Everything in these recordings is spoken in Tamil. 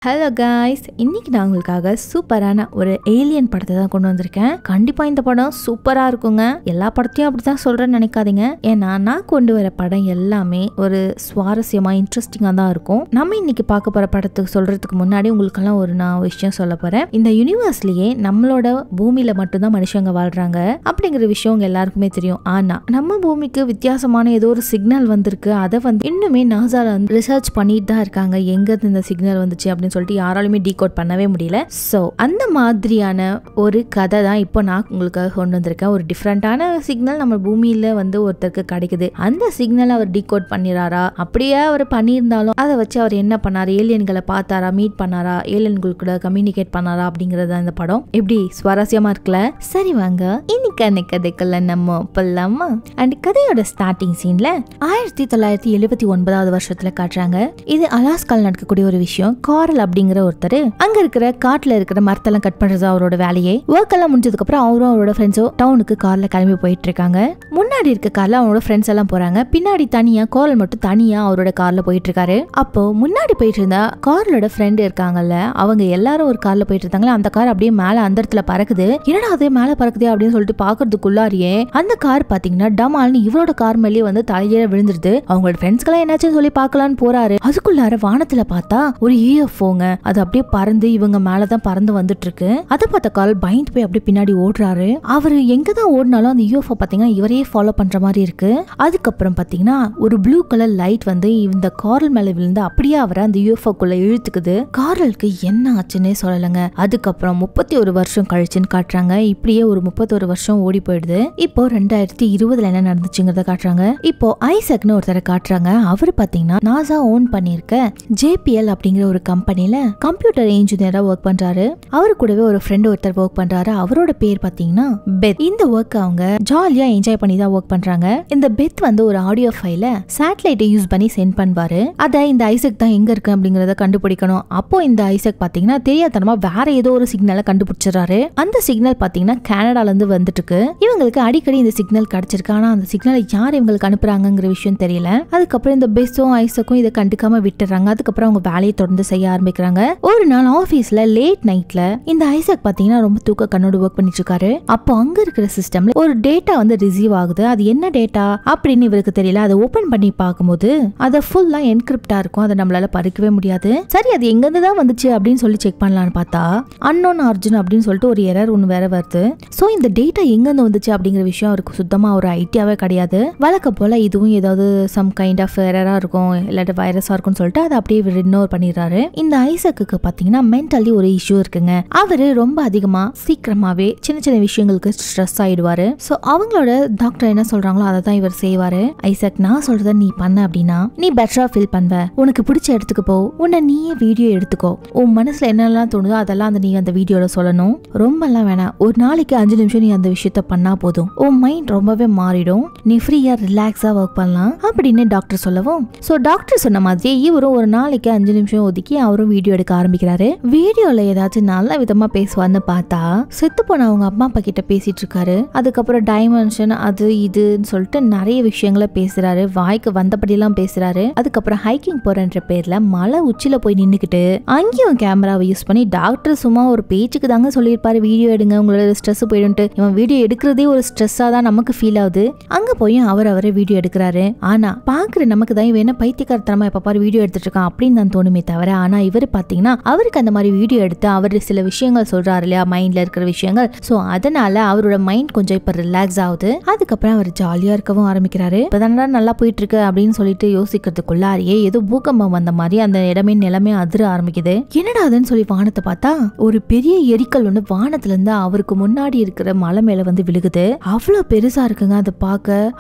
ஹலோ காய்ஸ், இன்னைக்கு நான் உங்களுக்காக சூப்பரான ஒரு ஏலியன் படத்தை தான் கொண்டு வந்திருக்கேன். கண்டிப்பா இந்த படம் சூப்பரா இருக்குங்க. எல்லா படத்தையும் அப்படிதான் சொல்றேன்னு நினைக்காதீங்க. ஏன்னா நான் கொண்டு வர படம் எல்லாமே ஒரு சுவாரஸ்யமா இன்ட்ரெஸ்டிங்கா தான் இருக்கும். நம்ம இன்னைக்கு பார்க்க போற படத்துக்கு சொல்றதுக்கு முன்னாடி உங்களுக்கெல்லாம் நான் விஷயம் சொல்ல போறேன். இந்த யூனிவர்ஸ்லயே நம்மளோட பூமியில மட்டும்தான் மனுஷங்க வாழ்றாங்க அப்படிங்கிற விஷயம் உங்க எல்லாருக்குமே தெரியும். ஆனா நம்ம பூமிக்கு வித்தியாசமான ஏதோ ஒரு சிக்னல் வந்திருக்கு. அதை இன்னுமே நாசால ரிசர்ச் பண்ணிட்டு தான் இருக்காங்க. எங்க இந்த சிக்னல் வந்துச்சு அப்படின்னு சொல்லிட்டு யாராலுமே டீகோட் பண்ணவே முடியல. சோ அந்த மாதிரியான ஒரு கதை தான் இப்போ நான் உங்களுக்காக கொண்டு வந்திருக்கேன். ஒரு டிஃப்ரெண்டான சிக்னல் நம்ம பூமியில ஒருத்தருக்கு கிடைக்குது. அந்த சிக்னல் அவர் டீகோட் பண்ணிறாரா, அப்படியே அவர் பண்ணியிருந்தாலும் அதை வச்சு அவர் என்ன பண்ணாரு, ஏலியன்களை பார்த்தாரா, மீட் பண்ணாரா, ஏலியன்கள் கூட கம்யூனிகேட் பண்ணாரா அப்படிங்கறது இந்த படம். எப்படி சுவாரஸ்யமா இருக்குல்ல? சரி வாங்க இன்னைக்கு கதைக்குள்ள நம்ம போலாமா. அண்ட் கதையோட ஸ்டார்டிங் சீன்ல 1979 வருஷத்துல காட்டுறாங்க. இது அலாஸ்கால நடக்கக்கூடிய ஒரு விஷயம். காரல் அப்படிங்கிற ஒருத்தர் அங்க இருக்கிற காட்டுல இருக்கிற மரத்தெல்லாம் கட் பண்றது அவரோட வேலையே. ஒர்க் எல்லாம் முடிஞ்சதுக்கு அப்புறம் அவரும் அவரோட ஃப்ரெண்ட்ஸும் டவுனுக்கு கார்ல கிளம்பி போயிட்டு இருக்காங்க. முன்னாடி இருக்க கார்ல அவரோட ஃப்ரெண்ட்ஸ் எல்லாம் போறாங்க. பின்னாடி தனியா காரல் மட்டும் தனியா அவரோட கார்ல போயிட்டு இருக்காரு. அப்போ முன்னாடி போயிட்டு இருந்தா கார்லோட ஃப்ரெண்ட் இருக்காங்கல்ல, அவங்க எல்லாரும் ஒரு கார்ல போயிட்டு இருந்தாங்களா. அந்த கார் அப்படியே மேல அந்த இடத்துல பறக்குது. என்னடா அது மேல பறக்குது அப்படின்னு சொல்லிட்டு பாக்குறதுக்குள்ளாரியே அந்த கார் பாத்தீங்கன்னா டமால்னு இவரோட கார் மேலேயே தலையில விழுந்துருது. அவங்களோட ஃப்ரெண்ட்ஸ்க்கெல்லாம் என்னாச்சுன்னு சொல்லி பாக்கலான்னு போறாரு. அதுக்குள்ளார வானத்துல பார்த்தா ஒரு UFOங்க. அது அப்படியே பறந்து இவங்க மேலதான் பறந்து வந்துட்டு இருக்கு. அதை பார்த்த கால் பயந்து போய் அப்படியே பின்னாடி ஓடுறாரு. அவரு எங்கதான் ஓடினாலும் அந்த UFO பாத்தீங்கன்னா இவரையே ஃபாலோ பண்ற மாதிரி இருக்கு. அதுக்கப்புறம் பாத்தீங்கன்னா ஒரு ப்ளூ கலர் லைட் இந்த காரல் மேல விழுந்து அப்படியே அவரை அந்த UFOக்குள்ள இழுத்துக்குது. காரலுக்கு என்ன ஆச்சுன்னே சொல்லலங்க. அதுக்கப்புறம் 31 வருஷம் கழிச்சுன்னு காட்டுறாங்க. இப்படியே ஒரு 31 வருஷம் ஓடி போயிடுது. இப்போ 2020 என்ன நடந்துச்சுங்கிறத காட்டுறாங்க. இப்போ ஐசக்னு ஒருத்தரை காட்டுறாங்க. அவரு பாத்தீங்கன்னா நாசா ஓன் பண்ணிருக்க JPL அப்படிங்கிற ஒரு கம்பெனில கம்ப்யூட்டர் இன்ஜினியரா ஒர்க் பண்றாரு. அவரு கூடவே ஒரு ஃப்ரெண்ட் ஒருத்தர் ஒர்க் பண்றாரு. அவரோட பேர் பாத்தீங்கன்னா பெத். இந்த ஒர்க் அவங்க ஜாலியா என்ஜாய் பண்ணி தான் ஒர்க் பண்றாங்க. இந்த பெத் ஒரு ஆடியோ ஃபைல சேட்டலைட்டை யூஸ் பண்ணி சென்ட் பண்ணுவாரு. அத இந்த ஐசக் தான் எங்க இருக்கு அப்படிங்கறத கண்டுபிடிக்கணும். அப்போ இந்த ஐசக் பாத்தீங்கன்னா தெரியாதனமா வேற ஏதோ ஒரு சிக்னலை கண்டுபிடிச்சிடறாரு. அந்த சிக்னல் பாத்தீங்கன்னா கனடால இருந்து வந்துட்டு இருக்கு. இவங்களுக்கு அடிக்கடி இந்த சிக்னல் கிடைச்சிருக்கு. ஆனா அந்த சிக்னலை யார் இவங்களுக்கு அனுப்புறாங்கிற விஷயம் தெரியல. அதுக்கப்புறம் இந்த பெஸ்ஸும் ஐசக்கும் இதை கண்டுக்காம விட்டுறாங்க. அதுக்கப்புறம் அவங்க வேலையை தொடர்ந்து செய்ய ஆரம்பிக்கிறாங்க. ஒரு நாள் ஆபீஸ்ல லேட் நைட்ல இந்த ஐசக் பாத்தீங்கன்னா ரொம்ப தூக்க கண்ணோடு ஒர்க் பண்ணிட்டு இருக்காரு. அப்போ அங்க இருக்கிற சிஸ்டம்ல ஒரு டேட்டா ரிசீவ் ஆகுது. அது என்ன டேட்டா அப்படின்னு இவருக்கு தெரியல. அதை ஓபன் பண்ணி பார்க்கும்போது அது ஃபுல்லா என்கிரிப்டா இருக்கும். அதை நம்மளால படிக்கவே முடியாது. சரி அது எங்க இருந்து தான் வந்துச்சு அப்படின்னு சொல்லி செக் பண்ணலாம்னு பார்த்தா அன்னோன் ஆரிஜின் அப்படின்னு சொல்லிட்டு ஒரு எரர் ஒன்னு வேற வருது. சோ இந்த டேட்டா எங்க இருந்து வந்துச்சு அப்படிங்கிற விஷயம் அவருக்கு சுத்தமா ஒரு ஐடியாவே கிடையாது. வழக்கம் போல இதுவும் ஏதாவது சம் கைண்ட் ஆஃப் எரரா இருக்கும், இல்லாட்டி வைரஸா இருக்கும்னு சொல்லிட்டு அதை அப்படியே இக்னோர் பண்ணிடுறாரு. இந்த ஐசக்கு பாத்தீங்கன்னா மென்டலி ஒரு இஷ்யூ இருக்குங்க. அவரு ரொம்ப அதிகமா சீக்கிரமாவே சின்ன சின்ன விஷயங்களுக்கு ஸ்ட்ரெஸ் ஆயிடுவாரு. சோ அவங்களோட டாக்டர் என்ன சொல்றாங்களோ அதை தான் இவர் செய்வாரு. ஐசக், நான் சொல்றத நீ பண்ண அப்படின்னா நீ பெட்டரா ஃபீல் பண்ணுவ. உனக்கு பிடிச்ச இடத்துக்கு போ, உன்னை நீயே வீடியோ எடுத்துக்கோ. உன் மனசுல என்னெல்லாம் தோணுதோ அதெல்லாம் நீ அந்த வீடியோல சொல்லணும். ரொம்ப எல்லாம் வேணாம், ஒரு நாளைக்கு 5 நிமிஷம் நீ அந்த விஷயத்த பண்ணா போதும். உன் மைண்ட் ரொம்பவே மாறிடும். நீ ஃப்ரீயா ரிலாக்ஸா ஒர்க் பண்ணலாம் அப்படின்னு டாக்டர் சொல்லவும், சோ டாக்டர் சொன்ன மாதிரி இவரும் ஒரு நாளைக்கு 5 நிமிஷம் ஒதுக்கி அவரும் வீடியோ எடுக்க ஆரம்பிக்கிறாரு. வீடியோல ஏதாச்சும் நல்ல விதமா பேசுவார்னு பார்த்தா செத்து போன அவங்க அம்மா அப்பா கிட்ட பேசிட்டு இருக்காரு. அதுக்கப்புறம் டைமென்ஷன் அது இதுன்னு சொல்லிட்டு நிறைய விஷயங்களை பேசுறாரு. வாய்க்கு வந்தபடி எல்லாம் பேசுறாரு. அதுக்கப்புறம் ஹைக்கிங் போறன்ற பேர்ல மலை உச்சில போய் நின்னுக்கிட்டு அங்கேயும் கேமராவை யூஸ் பண்ணி டாக்டர் சும்மா ஒரு பேச்சுக்கு தாங்க சொல்லியிருப்பாரு வீடியோ எடுங்க உங்களோட ஸ்ட்ரெஸ் போயிடும்ட்டு. இவன் வீடியோ எடுக்கிறதே ஒரு ஸ்ட்ரெஸ்ஸா தான் நமக்கு ஃபீல் ஆகுது. அங்க போய் அவரே வீடியோ எடுக்கிறாரு. ஆனா பாக்குற நமக்கு தான் இவன் என்ன பைத்தியக்காரத்தனமா எப்ப பாரு வீடியோ எடுத்துட்டு இருக்கான் அப்படின்னு தான் தோணுமே தவிர, ஆனா இவர் பாத்தீங்கன்னா அவருக்கு அந்த மாதிரி வீடியோ எடுத்து அவர் சில விஷயங்கள் சொல்றாரு இல்லையா, மைண்ட்ல இருக்கிற விஷயங்கள். சோ அதனால அவரோட மைண்ட் கொஞ்சம் இப்ப ரிலாக்ஸ் ஆகுது. அதுக்கப்புறம் அவர் ஜாலியா இருக்கவும் ஆரம்பிக்கிறாரு. இப்பதானடா நல்லா போயிட்டு இருக்கு அப்படின்னு சொல்லிட்டு யோசிக்கிறதுக்குள்ளாரியே ஏதோ பூகம்பம் வந்த மாதிரி அந்த இடமே நிலமே அதிர ஆரம்பிக்குது. என்னடா அதுன்னு சொல்லி வானத்தை பார்த்தா ஒரு பெரிய எரிக்கல் ஒண்ணு வானத்துல இருந்து அவருக்கு முன்னாடி இருக்கிற மலை மேல விழுகுது. அவ்வளவு பெருசா இருக்குங்க.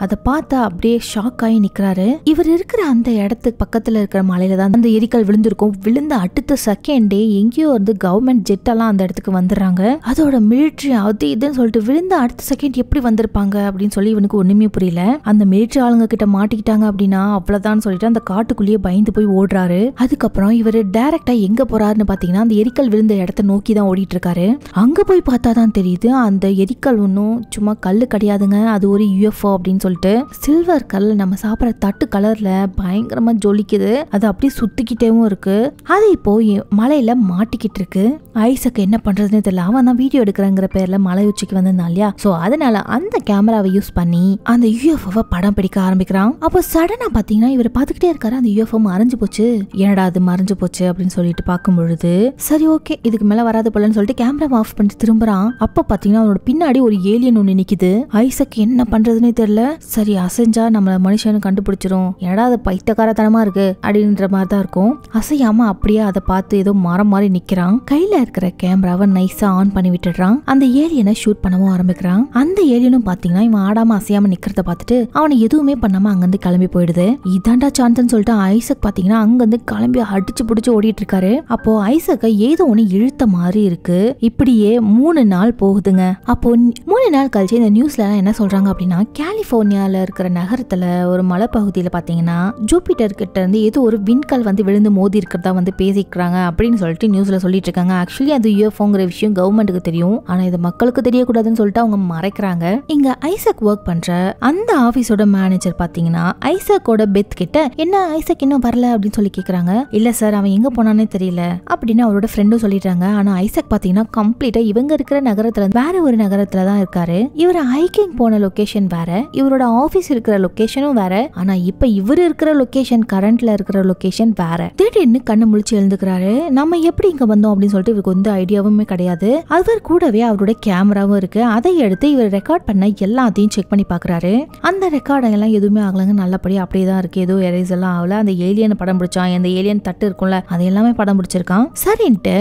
அதை பார்த்தா அப்படியே ஷாக் ஆகி நிக்கிறாரு. இவர் இருக்கிற அந்த இடத்துக்கு பக்கத்துல இருக்கிற மலையில தான் அந்த எரிக்கல் விழுந்திருக்கும். விழுந்த அடுத்த செகண்டே எங்கேயோ கவர்மெண்ட் ஜெட் எல்லாம் அந்த இடத்துக்கு வந்துடுறாங்க. அதோட மிலிட்டரி அது இதுன்னு சொல்லிட்டு விழுந்த அடுத்த செகண்ட் எப்படி வந்திருப்பாங்க அப்படின்னு சொல்லி இவனுக்கு ஒண்ணுமே புரியல. அந்த மிலிட்டரி ஆளுங்க கிட்ட மாட்டிக்கிட்டாங்க அப்படின்னா அவ்வளவுதான் சொல்லிட்டு அந்த காட்டுக்குள்ளேயே பயந்து போய் ஓடுறாரு. அதுக்கப்புறம் இவரு டைரக்டா எங்க போறாருன்னு பாத்தீங்கன்னா அந்த எரிக்கல் விழுந்த இடத்த நோக்கி தான் ஓடிட்டு இருக்காரு. அங்க போய் பார்த்தாதான் தெரியுது அந்த எரிக்கல் ஒன்னும் சும்மா கல்லு கிடையாதுங்க, அது ஒரு UFO அப்படின்னு சொல்லிட்டு சில்வர் கல் நம்ம சாப்பிட்ற தட்டு கலர்ல பயங்கரமா ஜொலிக்குது. அது அப்படியே சுத்திக்கிட்டேவும் இருக்கு. அதை இப்போ மலையில மாட்டிக்கிட்டு இருக்கு. ஐசக் என்ன பண்றதுன்னு தெரியல. அவன் தான் வீடியோ எடுக்கிறங்கிற பேர்ல மலை உச்சிக்கு வந்திருந்தான் இல்லையா? சோ அதனால அந்த கேமராவை யூஸ் பண்ணி அந்த யூஎஃப்ஓவை படம் பிடிக்க ஆரம்பிக்கிறான். அப்போ சடனா பாத்தீங்கன்னா இவர் பாத்துக்கிட்டே இருக்காரு. அந்த யூஎஃப்ஓ மறைஞ்சு போச்சு. என்னடா அது மறைஞ்சு போச்சு அப்படின்னு சொல்லிட்டு பார்க்கும் பொழுது சரி ஓகே இதுக்கு மேல வராது போலன்னு சொல்லிட்டு கேமரா ஆஃப் பண்ணிட்டு திரும்புறான். அப்ப பாத்தீங்கன்னா அவனோட பின்னாடி ஒரு ஏலியன் ஒண்ணு நிக்குது. ஐசக் என்ன பண்றதுன்னே தெரியல. சரி அசைஞ்சா நம்மள மனுஷனு கண்டுபிடிச்சிரும். என்னடா அது பைத்தியக்காரத்தனமா இருக்கு அப்படின்ற மாதிரி தான் இருக்கும். அசையாம அப்படியே அதை பார்த்து ஏதோ மரம் மாதிரி நிக்கிறான். கையில இருக்கிற கேமராவை நைஸா ஆன் பண்ணி விட்டுடுறான். அந்த ஏலியனை ஷூட் பண்ணவும் ஆரம்பிக்கிறான். அந்த ஏலியனும் பாத்தீங்கன்னா இவன் ஆடாம அசையாம நிக்கிறத பார்த்துட்டு அவனை எதுவுமே பண்ணாம அங்கிருந்து கிளம்பி போயிடுது. இதாண்டா சான்ஸ்னு சொல்லிட்டு ஐசக் பாத்தீங்கன்னா அங்கிருந்து கிளம்பி அடிச்சு பிடிச்சு ஓடிட்டு இருக்காரு. அப்போ ஐசக்க ஏதோ ஒண்ணு இழுத்த மாதிரி இருக்கு. இப்படியே 3 நாள் போகுதுங்க. அப்போ 3 நாள் கழிச்சு இந்த நியூஸ்ல எல்லாம் என்ன சொல்றாங்க அப்படின்னா கலிபோர்னியால இருக்கிற நகரத்துல ஒரு மலைப்பகுதியில பாத்தீங்கன்னா ஜூபிட்டர் கிட்ட இருந்து ஏதோ ஒரு விண்கல் வந்து விழுந்து மோதி இருக்கிறதா வந்து பேசிக்கிறாங்க அப்படின்னு சொல்லிட்டு நியூஸ்ல சொல்லிட்டு இருக்காங்க. ஆக்சுவலி அது யூஎஃப்ஓங்கிற விஷயம் கவர்மெண்ட்டுக்கு தெரியும். ஆனா இது மக்களுக்கு தெரியக்கூடாதுன்னு சொல்லிட்டு அவங்க மறைக்கிறாங்க. இங்க ஐசக் ஒர்க் பண்ற அந்த ஆபீஸோட மேனேஜர் பாத்தீங்கன்னா ஐசக்கோட பெத் கிட்ட என்ன ஐசக் இன்னும் வரல அப்படின்னு சொல்லி கேக்குறாங்க. இல்ல சார் அவன் எங்க போனானே தெரியல அப்படின்னு அவரோட ஃப்ரெண்டும் சொல்லிட்டாங்க. ஆனா ஐசக் பாத்தீங்கன்னா கம்ப்ளீட்டா இவங்க இருக்கிற நகரத்துல வேற ஒரு நகரத்துல தான் இருக்காரு. இவர் ஹைக்கிங் போன லொகேஷன் வேற, இவரோட ஆபீஸ் இருக்கிற லொகேஷனும் வேற. ஆனா இப்ப இவர் இருக்கிற லொகேஷன் கரண்ட்ல இருக்கிற லொகேஷன் வேற. திடீர்னு கண்ணு முழிச்சு எழுந்துக்கிறாரு. நம்ம எப்படி இங்க வந்தோம் அப்படின்னு சொல்லிட்டு இவருக்கு வந்து ஐடியாவுமே கிடையாது. அவர் கூடவே அவரோட கேமராவும் இருக்கு. அதை எடுத்து இவர் ரெக்கார்ட் பண்ண எல்லாத்தையும் செக் பண்ணி பாக்குறாரு. அந்த ரெக்கார்டெல்லாம் எதுவுமே ஆகலங்க. நல்லபடியா அப்படியே தான் இருக்கு. ஏதோ எரேஸ் எல்லாம் ஆகல. அந்த ஏலியன் படம் பிடிச்சான். அந்த ஏலியன் தட்டு இருக்கும்ல அது எல்லாமே படம் பிடிச்சிருக்கான். சரின்ட்டு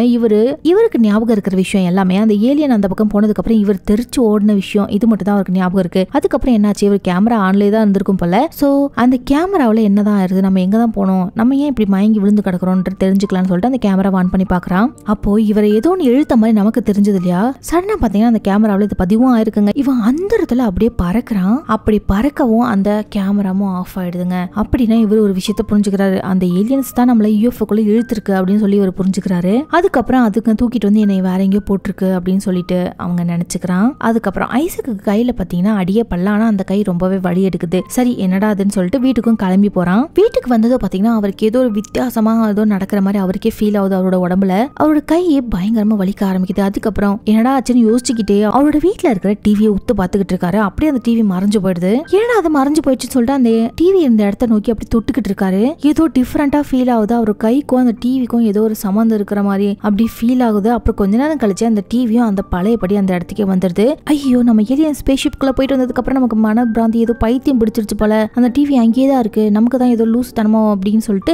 இவருக்கு ஞாபகம் இருக்கிற விஷயம் எல்லாமே அந்த ஏலியன் அந்த பக்கம் போனதுக்கு அப்புறம் இவர் தெரிச்சு ஓடின விஷயம் இது மட்டும் தான் அவருக்கு ஞாபகம் இருக்கு. அதுக்கப்புறம் என்னாச்சு இவர் கேமரா ஆன்லயே தான் இருந்திருக்கும் போல. சோ அந்த கேமராவில என்னதான் ஆயிருது, நம்ம எங்க தான் போனோம், நம்ம ஏன் இப்படி மயங்கி விழுந்து கிடக்குறோம்னு தெரிஞ்சுக்கலாம்னு சொல்லிட்டு அந்த கேமரா ஆன் பண்ணி பாக்குறான். அப்போ இவரை ஏதோ ஒன்று இழுத்த மாதிரி நமக்கு தெரிஞ்சது இல்லையா? சடனா பாத்தீங்கன்னா அந்த கேமராவில இது பதிவும் ஆயிருக்குங்க. இவன் அந்த இடத்துல அப்படியே பறக்குறான். அப்படி பறக்கவும் அந்த கேமராவும் ஆஃப் ஆயிடுதுங்க. அப்படின்னா இவர் ஒரு விஷயத்த புரிஞ்சுக்கிறாரு. அந்த ஏலியன்ஸ் தான் நம்மள யூஎஃப்ஓக்குள்ள இழுத்துருக்கு அப்படின்னு சொல்லி இவர் புரிஞ்சுக்கிறாரு. அதுக்கப்புறம் அதுக்கு தூக்கிட்டு வந்து என்னை வேற எங்கேயோ போட்டிருக்கு அப்படின்னு சொல்லிட்டு அவங்க நினைச்சுக்கிறான். அதுக்கப்புறம் ஐசக்கு கையில பாத்தீங்கன்னா அடியே பல்ல. ஆனா அந்த கை ரொம்பவே வலி எடுக்குது. சரி என்னடா அதுன்னு சொல்லிட்டு வீட்டுக்கும் கிளம்பி போறான். வீட்டுக்கு வந்ததோ பாத்தீங்கன்னா அவருக்கு ஏதோ ஒரு வித்தியாசமா ஏதோ நடக்கிற மாதிரி அவருக்கே ஃபீல் ஆகுது. அவரோட உடம்புல அவரோட கையே பயங்கரமா வலிக்க ஆரம்பிக்குது. அதுக்கப்புறம் என்னடா ஆச்சுன்னு யோசிச்சுக்கிட்டே அவரோட வீட்டுல இருக்கிற டிவியை உத்து பாத்துக்கிட்டு இருக்காரு. அப்படியே அந்த டிவி மறைஞ்சு போயிடுது. ஏன்னா அது மறைஞ்சு போயிடுச்சுன்னு சொல்லிட்டு அந்த டிவி இருந்த இடத்த நோக்கி அப்படி தொட்டுக்கிட்டு இருக்காரு. ஏதோ டிஃபரெண்டா ஃபீல் ஆகுது. அவர் கைக்கும் அந்த டிவிக்கும் ஏதோ ஒரு சம்பந்தம் இருக்கிற மாதிரி அப்படி ஃபீல் ஆகுது. அப்புறம் கொஞ்ச நேரம் கழிச்சு அந்த டிவியும் அந்த பழையபடி அந்த இடத்துக்கே வந்துருது. ஐயோ நம்ம ஏலியன் ஸ்பேஸ்ஷிப்குள்ள போயிட்டு வந்ததுக்கு அப்புறம் நமக்கு மனப்பிராந்தி ஏதோ பைத்தியம் பிடிச்சிருச்சு போல, அந்த டிவி அங்கேயே தான் இருக்கு, நமக்கு தான் ஏதோ லூஸ் தனமோ அப்படின்னு சொல்லிட்டு